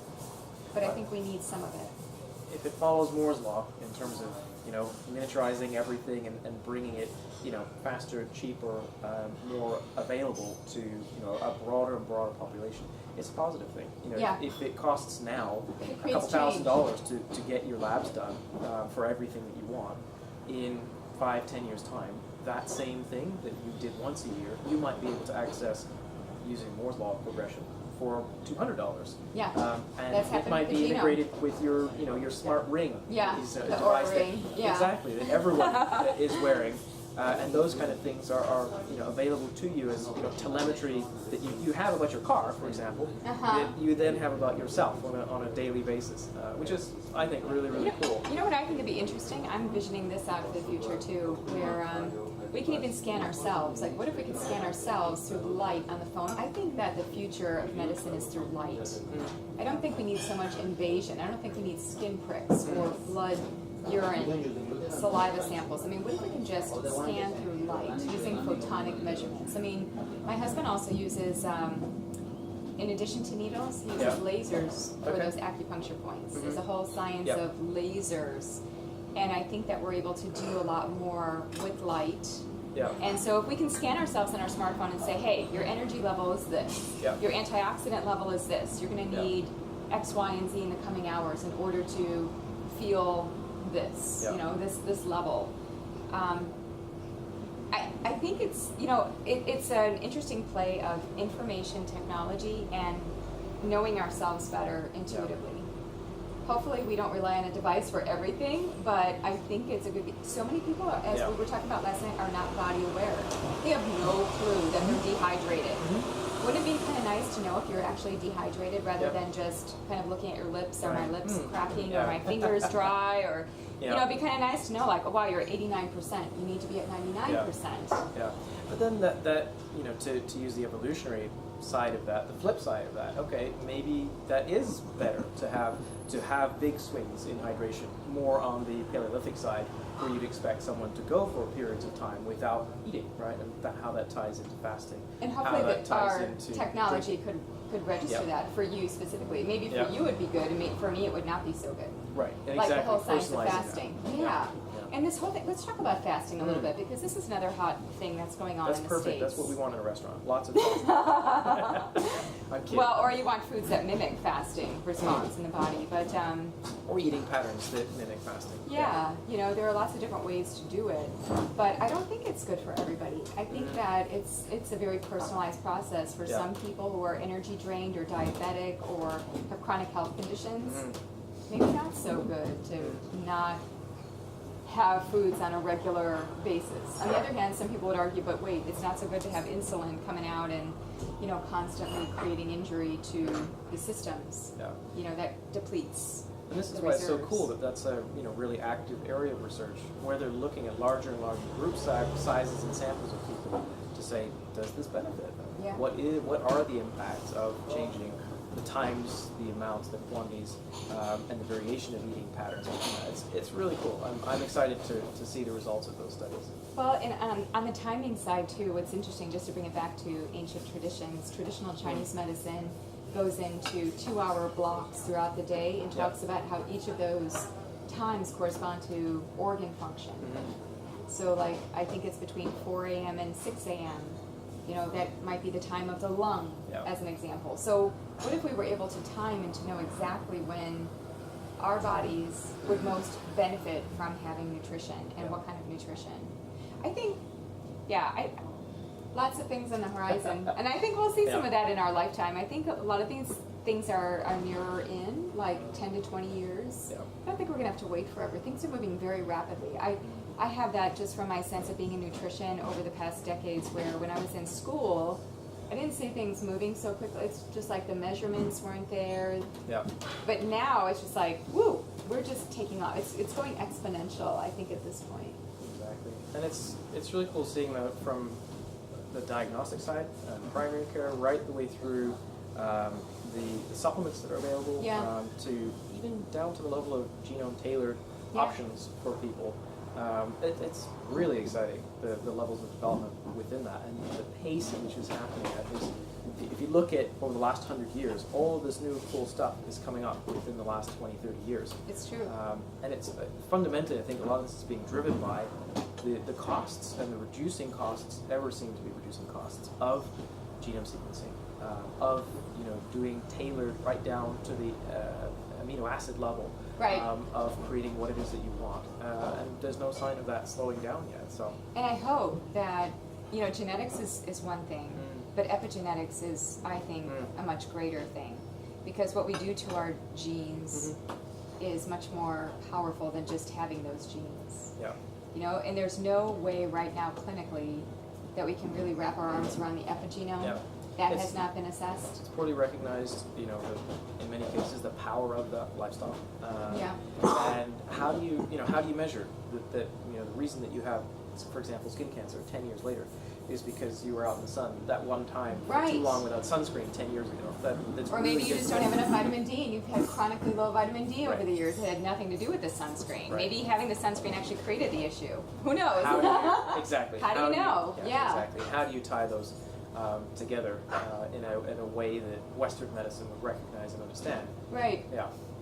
Speaker 1: but I think we need some of it.
Speaker 2: If it follows Moore's law in terms of miniaturizing everything and bringing it faster, cheaper, more available to a broader and broader population, it's a positive thing. If it costs now a couple $1,000s to get your labs done for everything that you want, in 5-10 years time, that same thing that you did once a year, you might be able to access using Moore's law of progression for $200. And it might be integrated with your your smart ring. Is a device
Speaker 1: ring.
Speaker 2: Exactly, that everyone is wearing. And those kind of things are available to you as telemetry that you have about your car, for example, that you then have about yourself on a daily basis, which is, I think, really, really cool.
Speaker 1: You know what I think would be interesting? I'm envisioning this out of the future too, where we can even scan ourselves. Like, what if we could scan ourselves through light on the phone? I think that the future of medicine is through light. I don't think we need so much invasion. I don't think we need skin pricks or blood, urine, saliva samples. I mean, what if we can just scan through light using photonic measurements? I mean, my husband also uses, in addition to needles, he uses lasers for those acupuncture points. There's a whole science of lasers. And I think that we're able to do a lot more with light. And so if we can scan ourselves on our smartphone and say, hey, your energy level is this, your antioxidant level is this, you're going to need X, Y, and Z in the coming hours in order to feel this, this level. I think it's, it's an interesting play of information technology and knowing ourselves better intuitively. Hopefully we don't rely on a device for everything, but I think it's a good, so many people, as we were talking about last night, are not body aware. They have no clue that they're dehydrated. Wouldn't it be kind of nice to know if you're actually dehydrated rather than just kind of looking at your lips, are my lips cracking, or my fingers dry, or, you know, it'd be kind of nice to know, like, oh wow, you're at 89%, you need to be at 99%.
Speaker 2: But then that you know, to use the evolutionary side of that, the flip side of that, okay, maybe that is better to have big swings in hydration, more on the Paleolithic side, where you'd expect someone to go for periods of time without eating, right? And how that ties into fasting.
Speaker 1: And hopefully that our technology could register that for you specifically. Maybe for you it would be good, and for me it would not be so good.
Speaker 2: Right, and
Speaker 1: like
Speaker 2: exactly.
Speaker 1: The whole science of fasting. And this whole thing, let's talk about fasting a little bit, because this is another hot thing that's going on in the States.
Speaker 2: That's perfect. That's what we want in a restaurant. Lots of fasting. I'm kidding.
Speaker 1: Well, or you want foods that mimic fasting response in the body, but
Speaker 2: or eating patterns that mimic fasting.
Speaker 1: Yeah, you know, there are lots of different ways to do it, but I don't think it's good for everybody. I think that it's a very personalized process for some people who are energy drained or diabetic or have chronic health conditions. Maybe not so good to not have foods on a regular basis. On the other hand, some people would argue, but wait, it's not so good to have insulin coming out and, you know, constantly creating injury to the systems. You know, that depletes.
Speaker 2: And this is why it's so cool that that's a really active area of research, where they're looking at larger and larger group sizes and samples of people to say, does this benefit them? What are the impacts of changing the times, the amounts, the quantities, and the variation of eating patterns? It's really cool. I'm excited to see the results of those studies.
Speaker 1: Well, and on the timing side too, what's interesting, just to bring it back to ancient traditions, traditional Chinese medicine goes into 2-hour blocks throughout the day and talks about how each of those times correspond to organ function. So like, I think it's between 4 a.m. and 6 a.m. You know, that might be the time of the lung, as an example. So what if we were able to time and to know exactly when our bodies would most benefit from having nutrition, and what kind of nutrition? I think, lots of things on the horizon. And I think we'll see some of that in our lifetime. I think a lot of these things are nearer in, like 10 to 20 years. I don't think we're going to have to wait forever. Things are moving very rapidly. I have that just from my sense of being in nutrition over the past decades, where when I was in school, I didn't see things moving so quickly. It's just like the measurements weren't there. But now it's just like, woo, we're just taking off. It's going exponential, I think, at this point.
Speaker 2: Exactly. And it's really cool seeing that from the diagnostic side, primary care, right the way through the supplements that are available, to even down to the level of genome-tailored options for people. It's really exciting, the levels of development within that, and the pace at which is happening. If you look at over the last 100 years, all of this new cool stuff is coming up within the last 20, 30 years.
Speaker 1: It's true.
Speaker 2: And it's fundamentally, I think a lot of this is being driven by the costs, and the reducing costs, ever seem to be reducing costs of genome sequencing, of doing tailored right down to the amino acid level. Of creating what it is that you want, and there's no sign of that slowing down yet. So,
Speaker 1: and I hope that genetics is one thing, but epigenetics is, I think, a much greater thing, because what we do to our genes is much more powerful than just having those genes. And there's no way right now clinically that we can really wrap our arms around the epigenome. That has not been assessed. It's
Speaker 2: poorly recognized, in many cases, the power of the lifestyle. And how do you measure that the reason that you have, for example, skin cancer 10 years later is because you were out in the sun that one time for too long without sunscreen 10 years ago.
Speaker 1: Or maybe you just don't have enough vitamin D, and you've had chronically low vitamin D over the years. It had nothing to do with the sunscreen. Maybe having the sunscreen actually created the issue. Who knows?
Speaker 2: Exactly.
Speaker 1: How do you know?
Speaker 2: Exactly. How do you tie those together in a way that Western medicine would recognize and understand?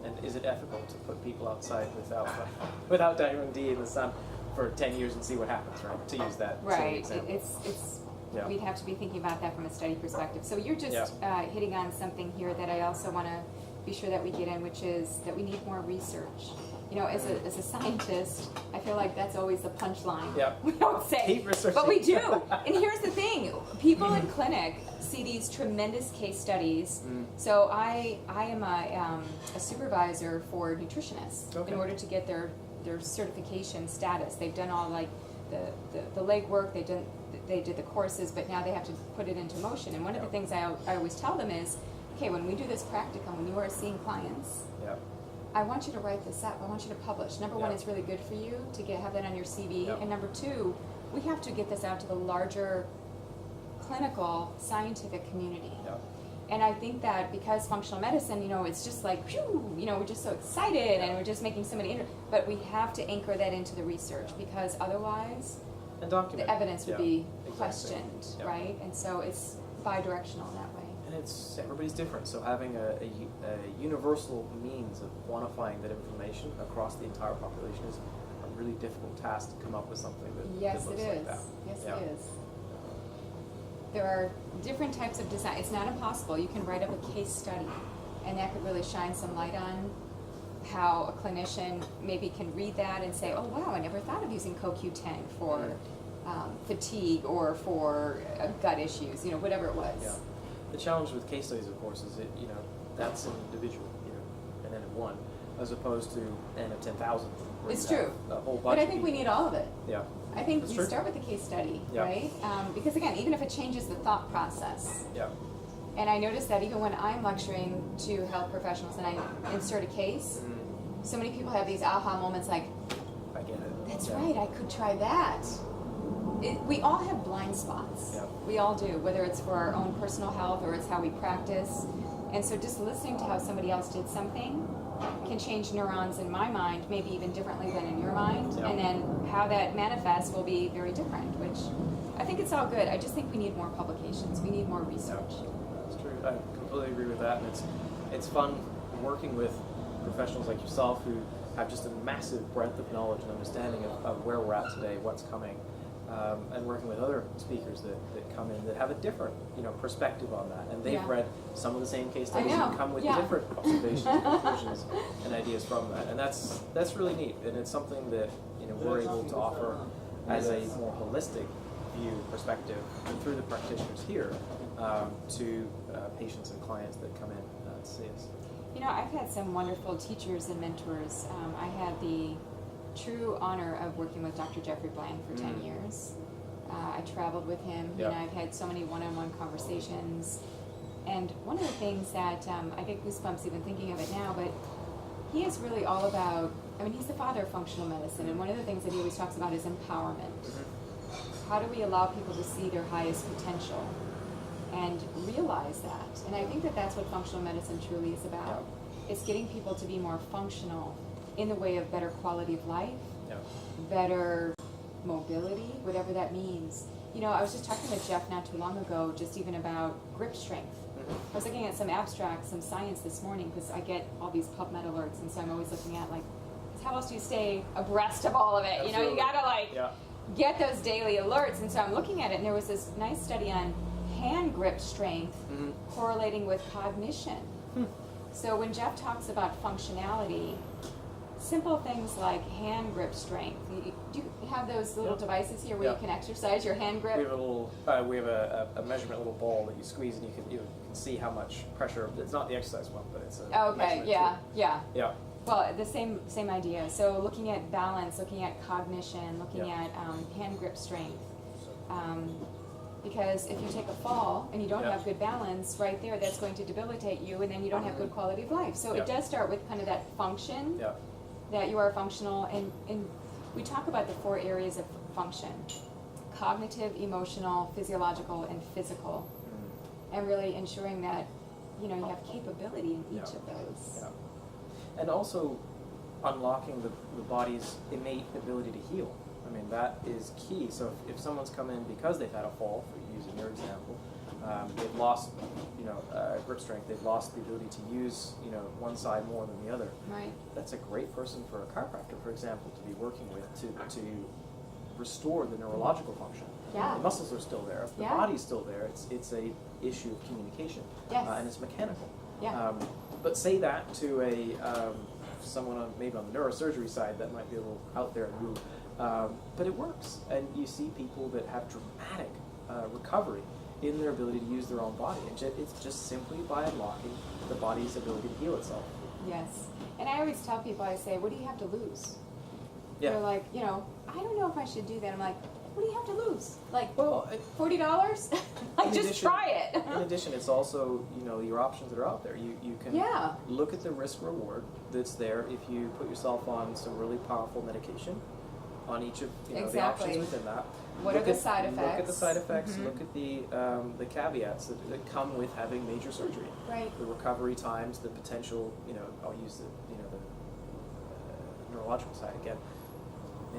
Speaker 2: And is it ethical to put people outside without vitamin D in the sun for 10 years and see what happens, right? To use that same example. We'd have to be thinking about that from a study perspective. So you're just hitting on something here that I also want to be sure that we get in, which is that we need more research. As a scientist, I feel like that's always the punchline. We don't say, but we do. And here's the thing:
Speaker 1: people in clinic see these tremendous case studies. So I am a supervisor for nutritionists in order to get their certification status. They've done all like the legwork, they did the courses, but now they have to put it into motion. And one of the things I always tell them is, okay, when we do this practicum, when you are seeing clients, I want you to write this up. I want you to publish. Number one, it's really good for you to have that on your CV. And number two, we have to get this out to the larger clinical scientific community. And I think that because functional medicine, it's just like, whew, we're just so excited and we're just making so many, but we have to anchor that into the research, because otherwise the evidence would be questioned, right? And so it's bi-directional in that way.
Speaker 2: And everybody's different, so having a universal means of quantifying that information across the entire population is a really difficult task to come up with something that looks like that.
Speaker 1: Yes, it is. There are different types of design. It's not impossible. You can write up a case study, and that could really shine some light on how a clinician maybe can read that and say, oh wow, I never thought of using CoQ10 for fatigue or for gut issues, whatever it was.
Speaker 2: Yeah. The challenge with case studies, of course, is that that's an individual, an N of 1, as opposed to N of 10,000.
Speaker 1: It's true.
Speaker 2: A whole bunch
Speaker 1: but I think we need all of it.
Speaker 2: Yeah.
Speaker 1: I think we start with the case study, right? Because again, even if it changes the thought process.
Speaker 2: Yeah.
Speaker 1: And I notice that even when I'm lecturing to health professionals and I insert a case, so many people have these aha moments like,
Speaker 2: I get it.
Speaker 1: That's right, I could try that. We all have blind spots.
Speaker 2: Yeah.
Speaker 1: We all do, whether it's for our own personal health or it's how we practice. And so just listening to how somebody else did something can change neurons in my mind, maybe even differently than in your mind. And then how that manifests will be very different, which I think it's all good. I just think we need more publications. We need more research.
Speaker 2: That's true. I completely agree with that. And it's fun working with professionals like yourself who have just a massive breadth of knowledge and understanding of where we're at today, what's coming. And working with other speakers that come in that have a different, perspective on that, and they've read some of the same case studies and come with different observations, and conclusions, and ideas from that, and that's really neat, and it's something that we're able to offer as a more holistic view perspective through the practitioners here to patients and clients that come in to see us.
Speaker 1: I've had some wonderful teachers and mentors. I had the true honor of working with Dr. Jeffrey Bland for 10 years. I traveled with him. I've had so many one-on-one conversations. And one of the things that I get goosebumps even thinking of it now, but he is really all about, he's the father of functional medicine, and one of the things that he always talks about is empowerment. How do we allow people to see their highest potential and realize that? And I think that that's what functional medicine truly is about. It's getting people to be more functional in the way of better quality of life, better mobility, whatever that means. I was just talking to Jeff not too long ago, just even about grip strength. I was looking at some abstracts, some science this morning, because I get all these PubMed alerts, and so I'm always looking at how else do you stay abreast of all of it?
Speaker 2: Absolutely.
Speaker 1: You gotta get those daily alerts. And so I'm looking at it, and there was this nice study on hand grip strength correlating with cognition. So when Jeff talks about functionality, simple things like hand grip strength. Do you have those little devices here where you can exercise your hand grip?
Speaker 2: We have a measurement little ball that you squeeze, and you can see how much pressure. It's not the exercise one, but it's a measurement tool. Yeah.
Speaker 1: Well, the same idea. So looking at balance, looking at cognition, looking at hand grip strength. Because if you take a fall and you don't have good balance, right there, that's going to debilitate you, and then you don't have good quality of life. So it does start with kind of that function. That you are functional, and we talk about the 4 areas of function: cognitive, emotional, physiological, and physical, and really ensuring that you have capability in each of those.
Speaker 2: And also unlocking the body's innate ability to heal. That is key. So if someone's come in because they've had a fall, using your example, they've lost grip strength, they've lost the ability to use one side more than the other.
Speaker 1: Right.
Speaker 2: That's a great person for a chiropractor, for example, to be working with to restore the neurological function.
Speaker 1: Yeah.
Speaker 2: The muscles are still there, the body's still there. It's a issue of communication, and it's mechanical. But say that to someone maybe on the neurosurgery side that might be a little out there and move. But it works, and you see people that have dramatic recovery in their ability to use their own body. And it's just simply by unlocking the body's ability to heal itself.
Speaker 1: Yes. And I always tell people, I say, what do you have to lose?
Speaker 2: Yeah.
Speaker 1: They're like, you know, I don't know if I should do that. I'm like, what do you have to lose? Like,
Speaker 2: well,
Speaker 1: $40? Like, just try it.
Speaker 2: In addition, it's also, you know, your options that are out there. You can look at the risk reward that's there if you put yourself on some really powerful medication on each of the options within that.
Speaker 1: What are the side effects?
Speaker 2: Look at the side effects. Look at the caveats that come with having major surgery.
Speaker 1: Right.
Speaker 2: The recovery times, the potential. You know, I'll use the neurological side again.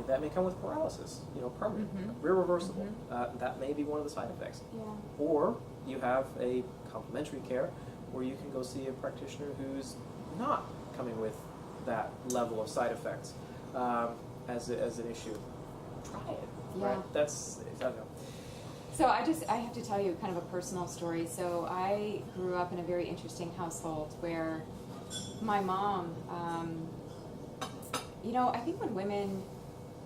Speaker 2: That may come with paralysis, you know, permanent, irreversible. That may be one of the side effects.
Speaker 1: Yeah.
Speaker 2: Or you have a complementary care where you can go see a practitioner who's not coming with that level of side effects as an issue. Try it.
Speaker 1: Yeah.
Speaker 2: Right? That's, I don't know.
Speaker 1: So I have to tell you kind of a personal story. So I grew up in a very interesting household where my mom, you know, I think when women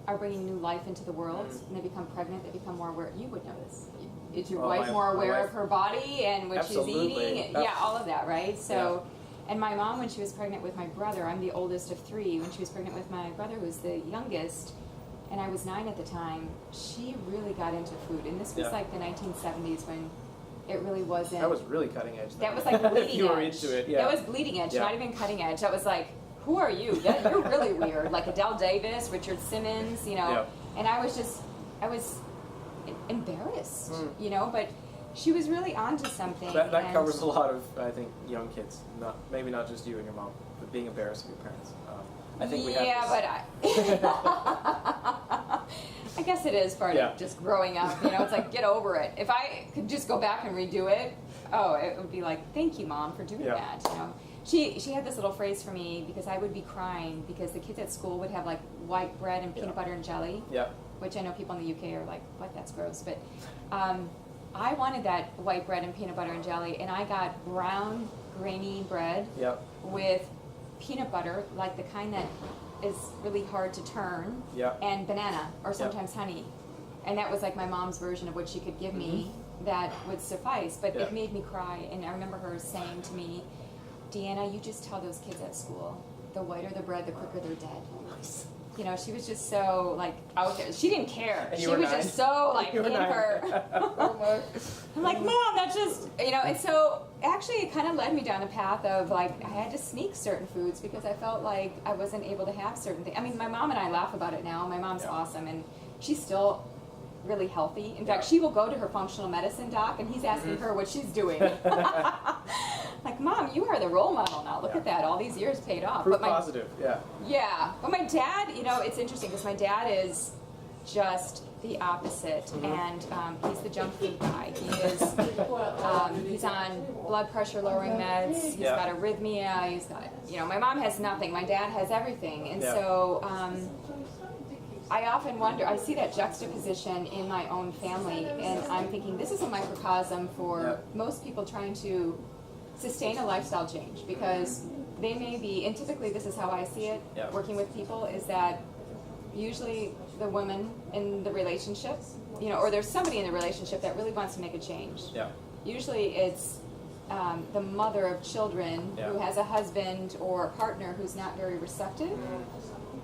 Speaker 1: are bringing new life into the world and they become pregnant, they become more aware. You would know this. Is your wife more aware of her body and what she's eating? Yeah, all of that, right? So, and my mom, when she was pregnant with my brother, I'm the oldest of three, when she was pregnant with my brother, who was the youngest, and I was 9 at the time, she really got into food. And this was like the 1970s when it really wasn't.
Speaker 2: That was really cutting edge.
Speaker 1: That was like bleeding edge.
Speaker 2: You were into it,
Speaker 1: That was bleeding edge, not even cutting edge. That was like, who are you? You're really weird. Like Adele Davis, Richard Simmons, you know. And I was embarrassed, you know, but she was really onto something.
Speaker 2: That covers a lot of, I think, young kids. Maybe not just you and your mom, but being embarrassed of your parents. I think we have this.
Speaker 1: I guess it is part of just growing up, you know. It's like, get over it. If I could just go back and redo it, it would be like, thank you, Mom, for doing that, you know. She had this little phrase for me because I would be crying because the kids at school would have like white bread and peanut butter and jelly, which I know people in the UK are like, what, that's gross. But I wanted that white bread and peanut butter and jelly, and I got brown, grainy bread with peanut butter, like the kind that is really hard to turn, and banana or sometimes honey. And that was like my mom's version of what she could give me that would suffice. But it made me cry, and I remember her saying to me, Deanna, you just tell those kids at school, the whiter the bread, the quicker they're dead. You know, she was just so, like, out there. She didn't care. She was just so, like, in her. I'm like, Mom, that's just, you know, and so, actually, it kind of led me down a path of, like, I had to sneak certain foods because I felt like I wasn't able to have certain things. I mean, my mom and I laugh about it now. My mom's awesome, and she's still really healthy. In fact, she will go to her functional medicine doc, and he's asking her what she's doing. Like, Mom, you are the role model now. Look at that. All these years paid off.
Speaker 2: Proof positive,
Speaker 1: Yeah. But my dad, you know, it's interesting because my dad is just the opposite. And he's the junk food guy. He is, he's on blood pressure lowering meds. He's got arrhythmia. He's got, you know, my mom has nothing. My dad has everything. And so I often wonder, I see that juxtaposition in my own family, and I'm thinking this is a microcosm for most people trying to sustain a lifestyle change, because they may be, and typically this is how I see it, working with people, is that usually the woman in the relationship, you know, or there's somebody in the relationship that really wants to make a change. Usually it's the mother of children who has a husband or a partner who's not very receptive.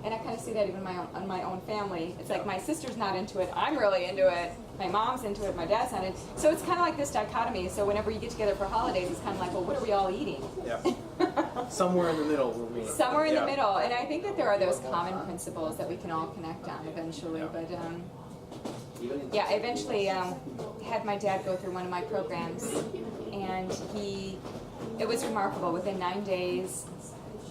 Speaker 1: And I kind of see that even in my own family. It's like my sister's not into it, I'm really into it, my mom's into it, my dad's not into it. So it's kind of like this dichotomy. So whenever you get together for holidays, it's kind of like, well, what are we all eating?
Speaker 2: Somewhere in the middle will be.
Speaker 1: Somewhere in the middle. And I think that there are those common principles that we can all connect on eventually. But I eventually had my dad go through one of my programs, and it was remarkable. Within 9 days,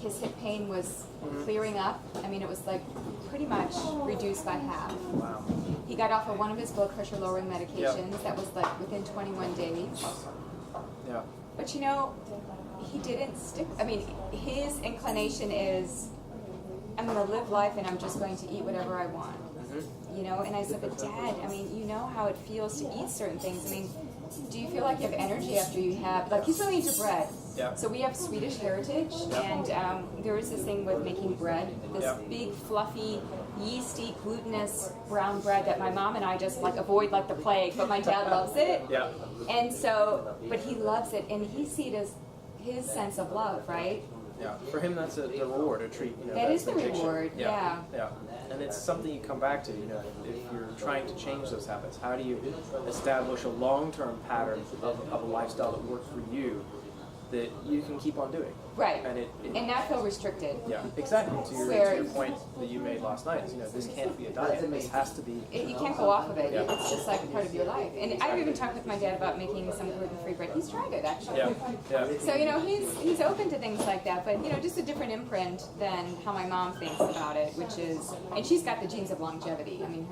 Speaker 1: his hip pain was clearing up. I mean, it was like pretty much reduced by half.
Speaker 2: Wow.
Speaker 1: He got off of one of his blood pressure lowering medications that was like within 21 days. But you know, he didn't stick. I mean, his inclination is, I'm going to live life and I'm just going to eat whatever I want. You know, and I said, but Dad, I mean, you know how it feels to eat certain things. I mean, do you feel like you have energy after you have, like, he's really into bread. So we have Swedish heritage, and there is this thing with making bread, this big, fluffy yeasty, glutinous brown bread that my mom and I just like avoid like the plague, but my dad loves it.
Speaker 2: Yeah.
Speaker 1: And so, but he loves it, and he sees it as his sense of love, right?
Speaker 2: Yeah. For him, that's the reward, a treat. You know,
Speaker 1: that is the
Speaker 2: addiction.
Speaker 1: reward. Yeah.
Speaker 2: Yeah. And it's something you come back to. You know, if you're trying to change those habits, how do you establish a long-term pattern of a lifestyle that works for you, that you can keep on doing?
Speaker 1: Right.
Speaker 2: And
Speaker 1: not feel restricted.
Speaker 2: Yeah, exactly. To your point that you made last night, is, you know, this can't be a diet. This has to be.
Speaker 1: You can't go off of it. Yeah. It's just like a part of your life. And I've even talked with my dad about making some gluten-free bread. He's tried it, actually.
Speaker 2: Yeah. Yeah.
Speaker 1: So, you know, he's open to things like that, but, you know, just a different imprint than how my mom thinks about it, which is, and she's got the genes of longevity. I mean,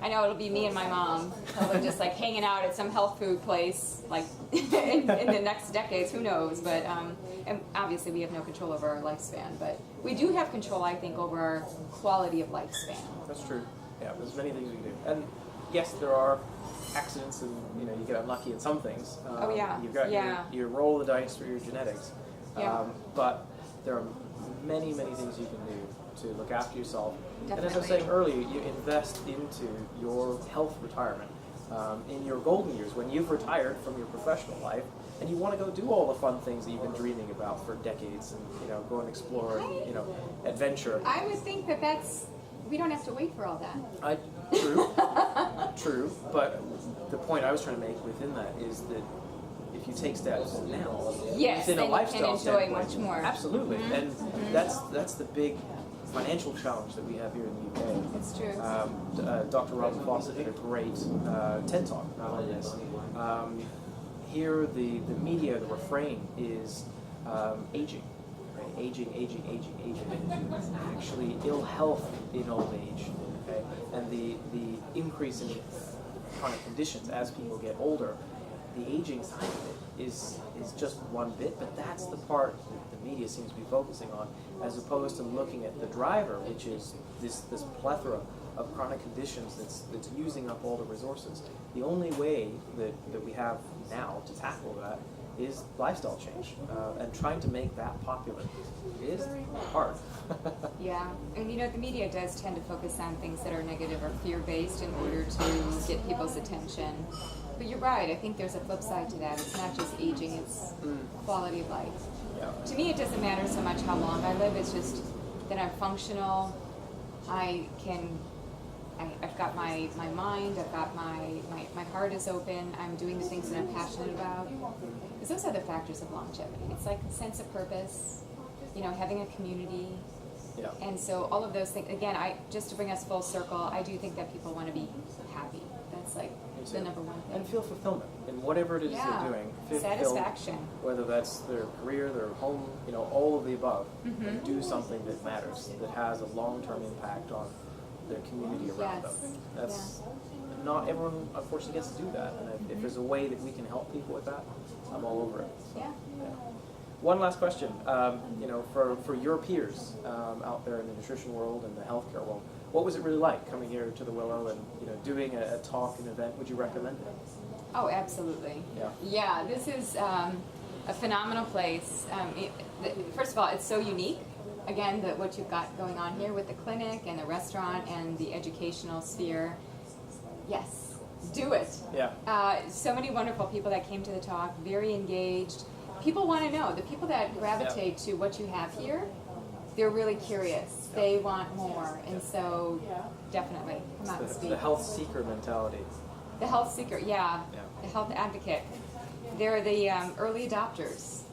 Speaker 1: I know it'll be me and my mom, probably just like hanging out at some health food place, like in the next decades, who knows, but and obviously we have no control over our lifespan, but we do have control, I think, over our quality of lifespan.
Speaker 2: That's true. Yeah, there's many things we do. And yes, there are accidents and, you know, you get unlucky in some things. You've got your roll of the dice through your genetics. But there are many, many things you can do to look after yourself. Definitely. And as I was saying earlier, you invest into your health retirement in your golden years, when you've retired from your professional life and you want to go do all the fun things that you've been dreaming about for decades, and, you know, go and explore and, you know, adventure.
Speaker 1: I would think we don't have to wait for all that.
Speaker 2: True, but the point I was trying to make within that is that if you take steps now, within a lifestyle
Speaker 1: you can enjoy much more.
Speaker 2: Absolutely, and that's the big financial challenge that we have here in the UK.
Speaker 1: It's true.
Speaker 2: Dr. Robin Fawcett did a great TED Talk on this. Here, the media, the refrain is aging. Right? Aging. Actually, ill health in old age, okay? And the increase in chronic conditions as people get older. The aging side of it is just one bit, but that's the part that the media seems to be focusing on, as opposed to looking at the driver, which is this plethora of chronic conditions that's using up all the resources. The only way that we have now to tackle that is lifestyle change, and trying to make that popular is hard.
Speaker 1: Yeah, and you know, the media does tend to focus on things that are negative or fear-based in order to get people's attention. But you're right, I think there's a flip side to that. It's not just aging, it's quality of life.
Speaker 2: Yeah.
Speaker 1: To me, it doesn't matter so much how long I live, it's just that I'm functional, I've got my mind, I've got my heart is open, I'm doing the things that I'm passionate about. Because those are the factors of longevity. It's like a sense of purpose, you know, having a community.
Speaker 2: Yeah.
Speaker 1: And so all of those things, again, just to bring us full circle, I do think that people want to be happy. That's like the number one thing.
Speaker 2: And feel fulfillment in whatever it is they're doing. Feel
Speaker 1: satisfaction.
Speaker 2: Whether that's their career, their home, you know, all of the above. And do something that matters, that has a long-term impact on their community around them. That's not everyone, unfortunately, gets to do that. And if there's a way that we can help people with that, I'm all over it. So, yeah. One last question. You know, for your peers out there in the nutrition world and the healthcare world, what was it really like coming here to the Willow and, you know, doing a talk, an event? Would you recommend it?
Speaker 1: Oh, absolutely. Yeah, this is a phenomenal place. First of all, it's so unique. Again, what you've got going on here with the clinic and the restaurant and the educational sphere. Yes, do it.
Speaker 2: Yeah.
Speaker 1: So many wonderful people that came to the talk, very engaged. People want to know. The people that gravitate to what you have here, they're really curious. They want more. And so definitely come out and speak.
Speaker 2: The health seeker mentality.
Speaker 1: The health seeker, the health advocate. They're the early adopters.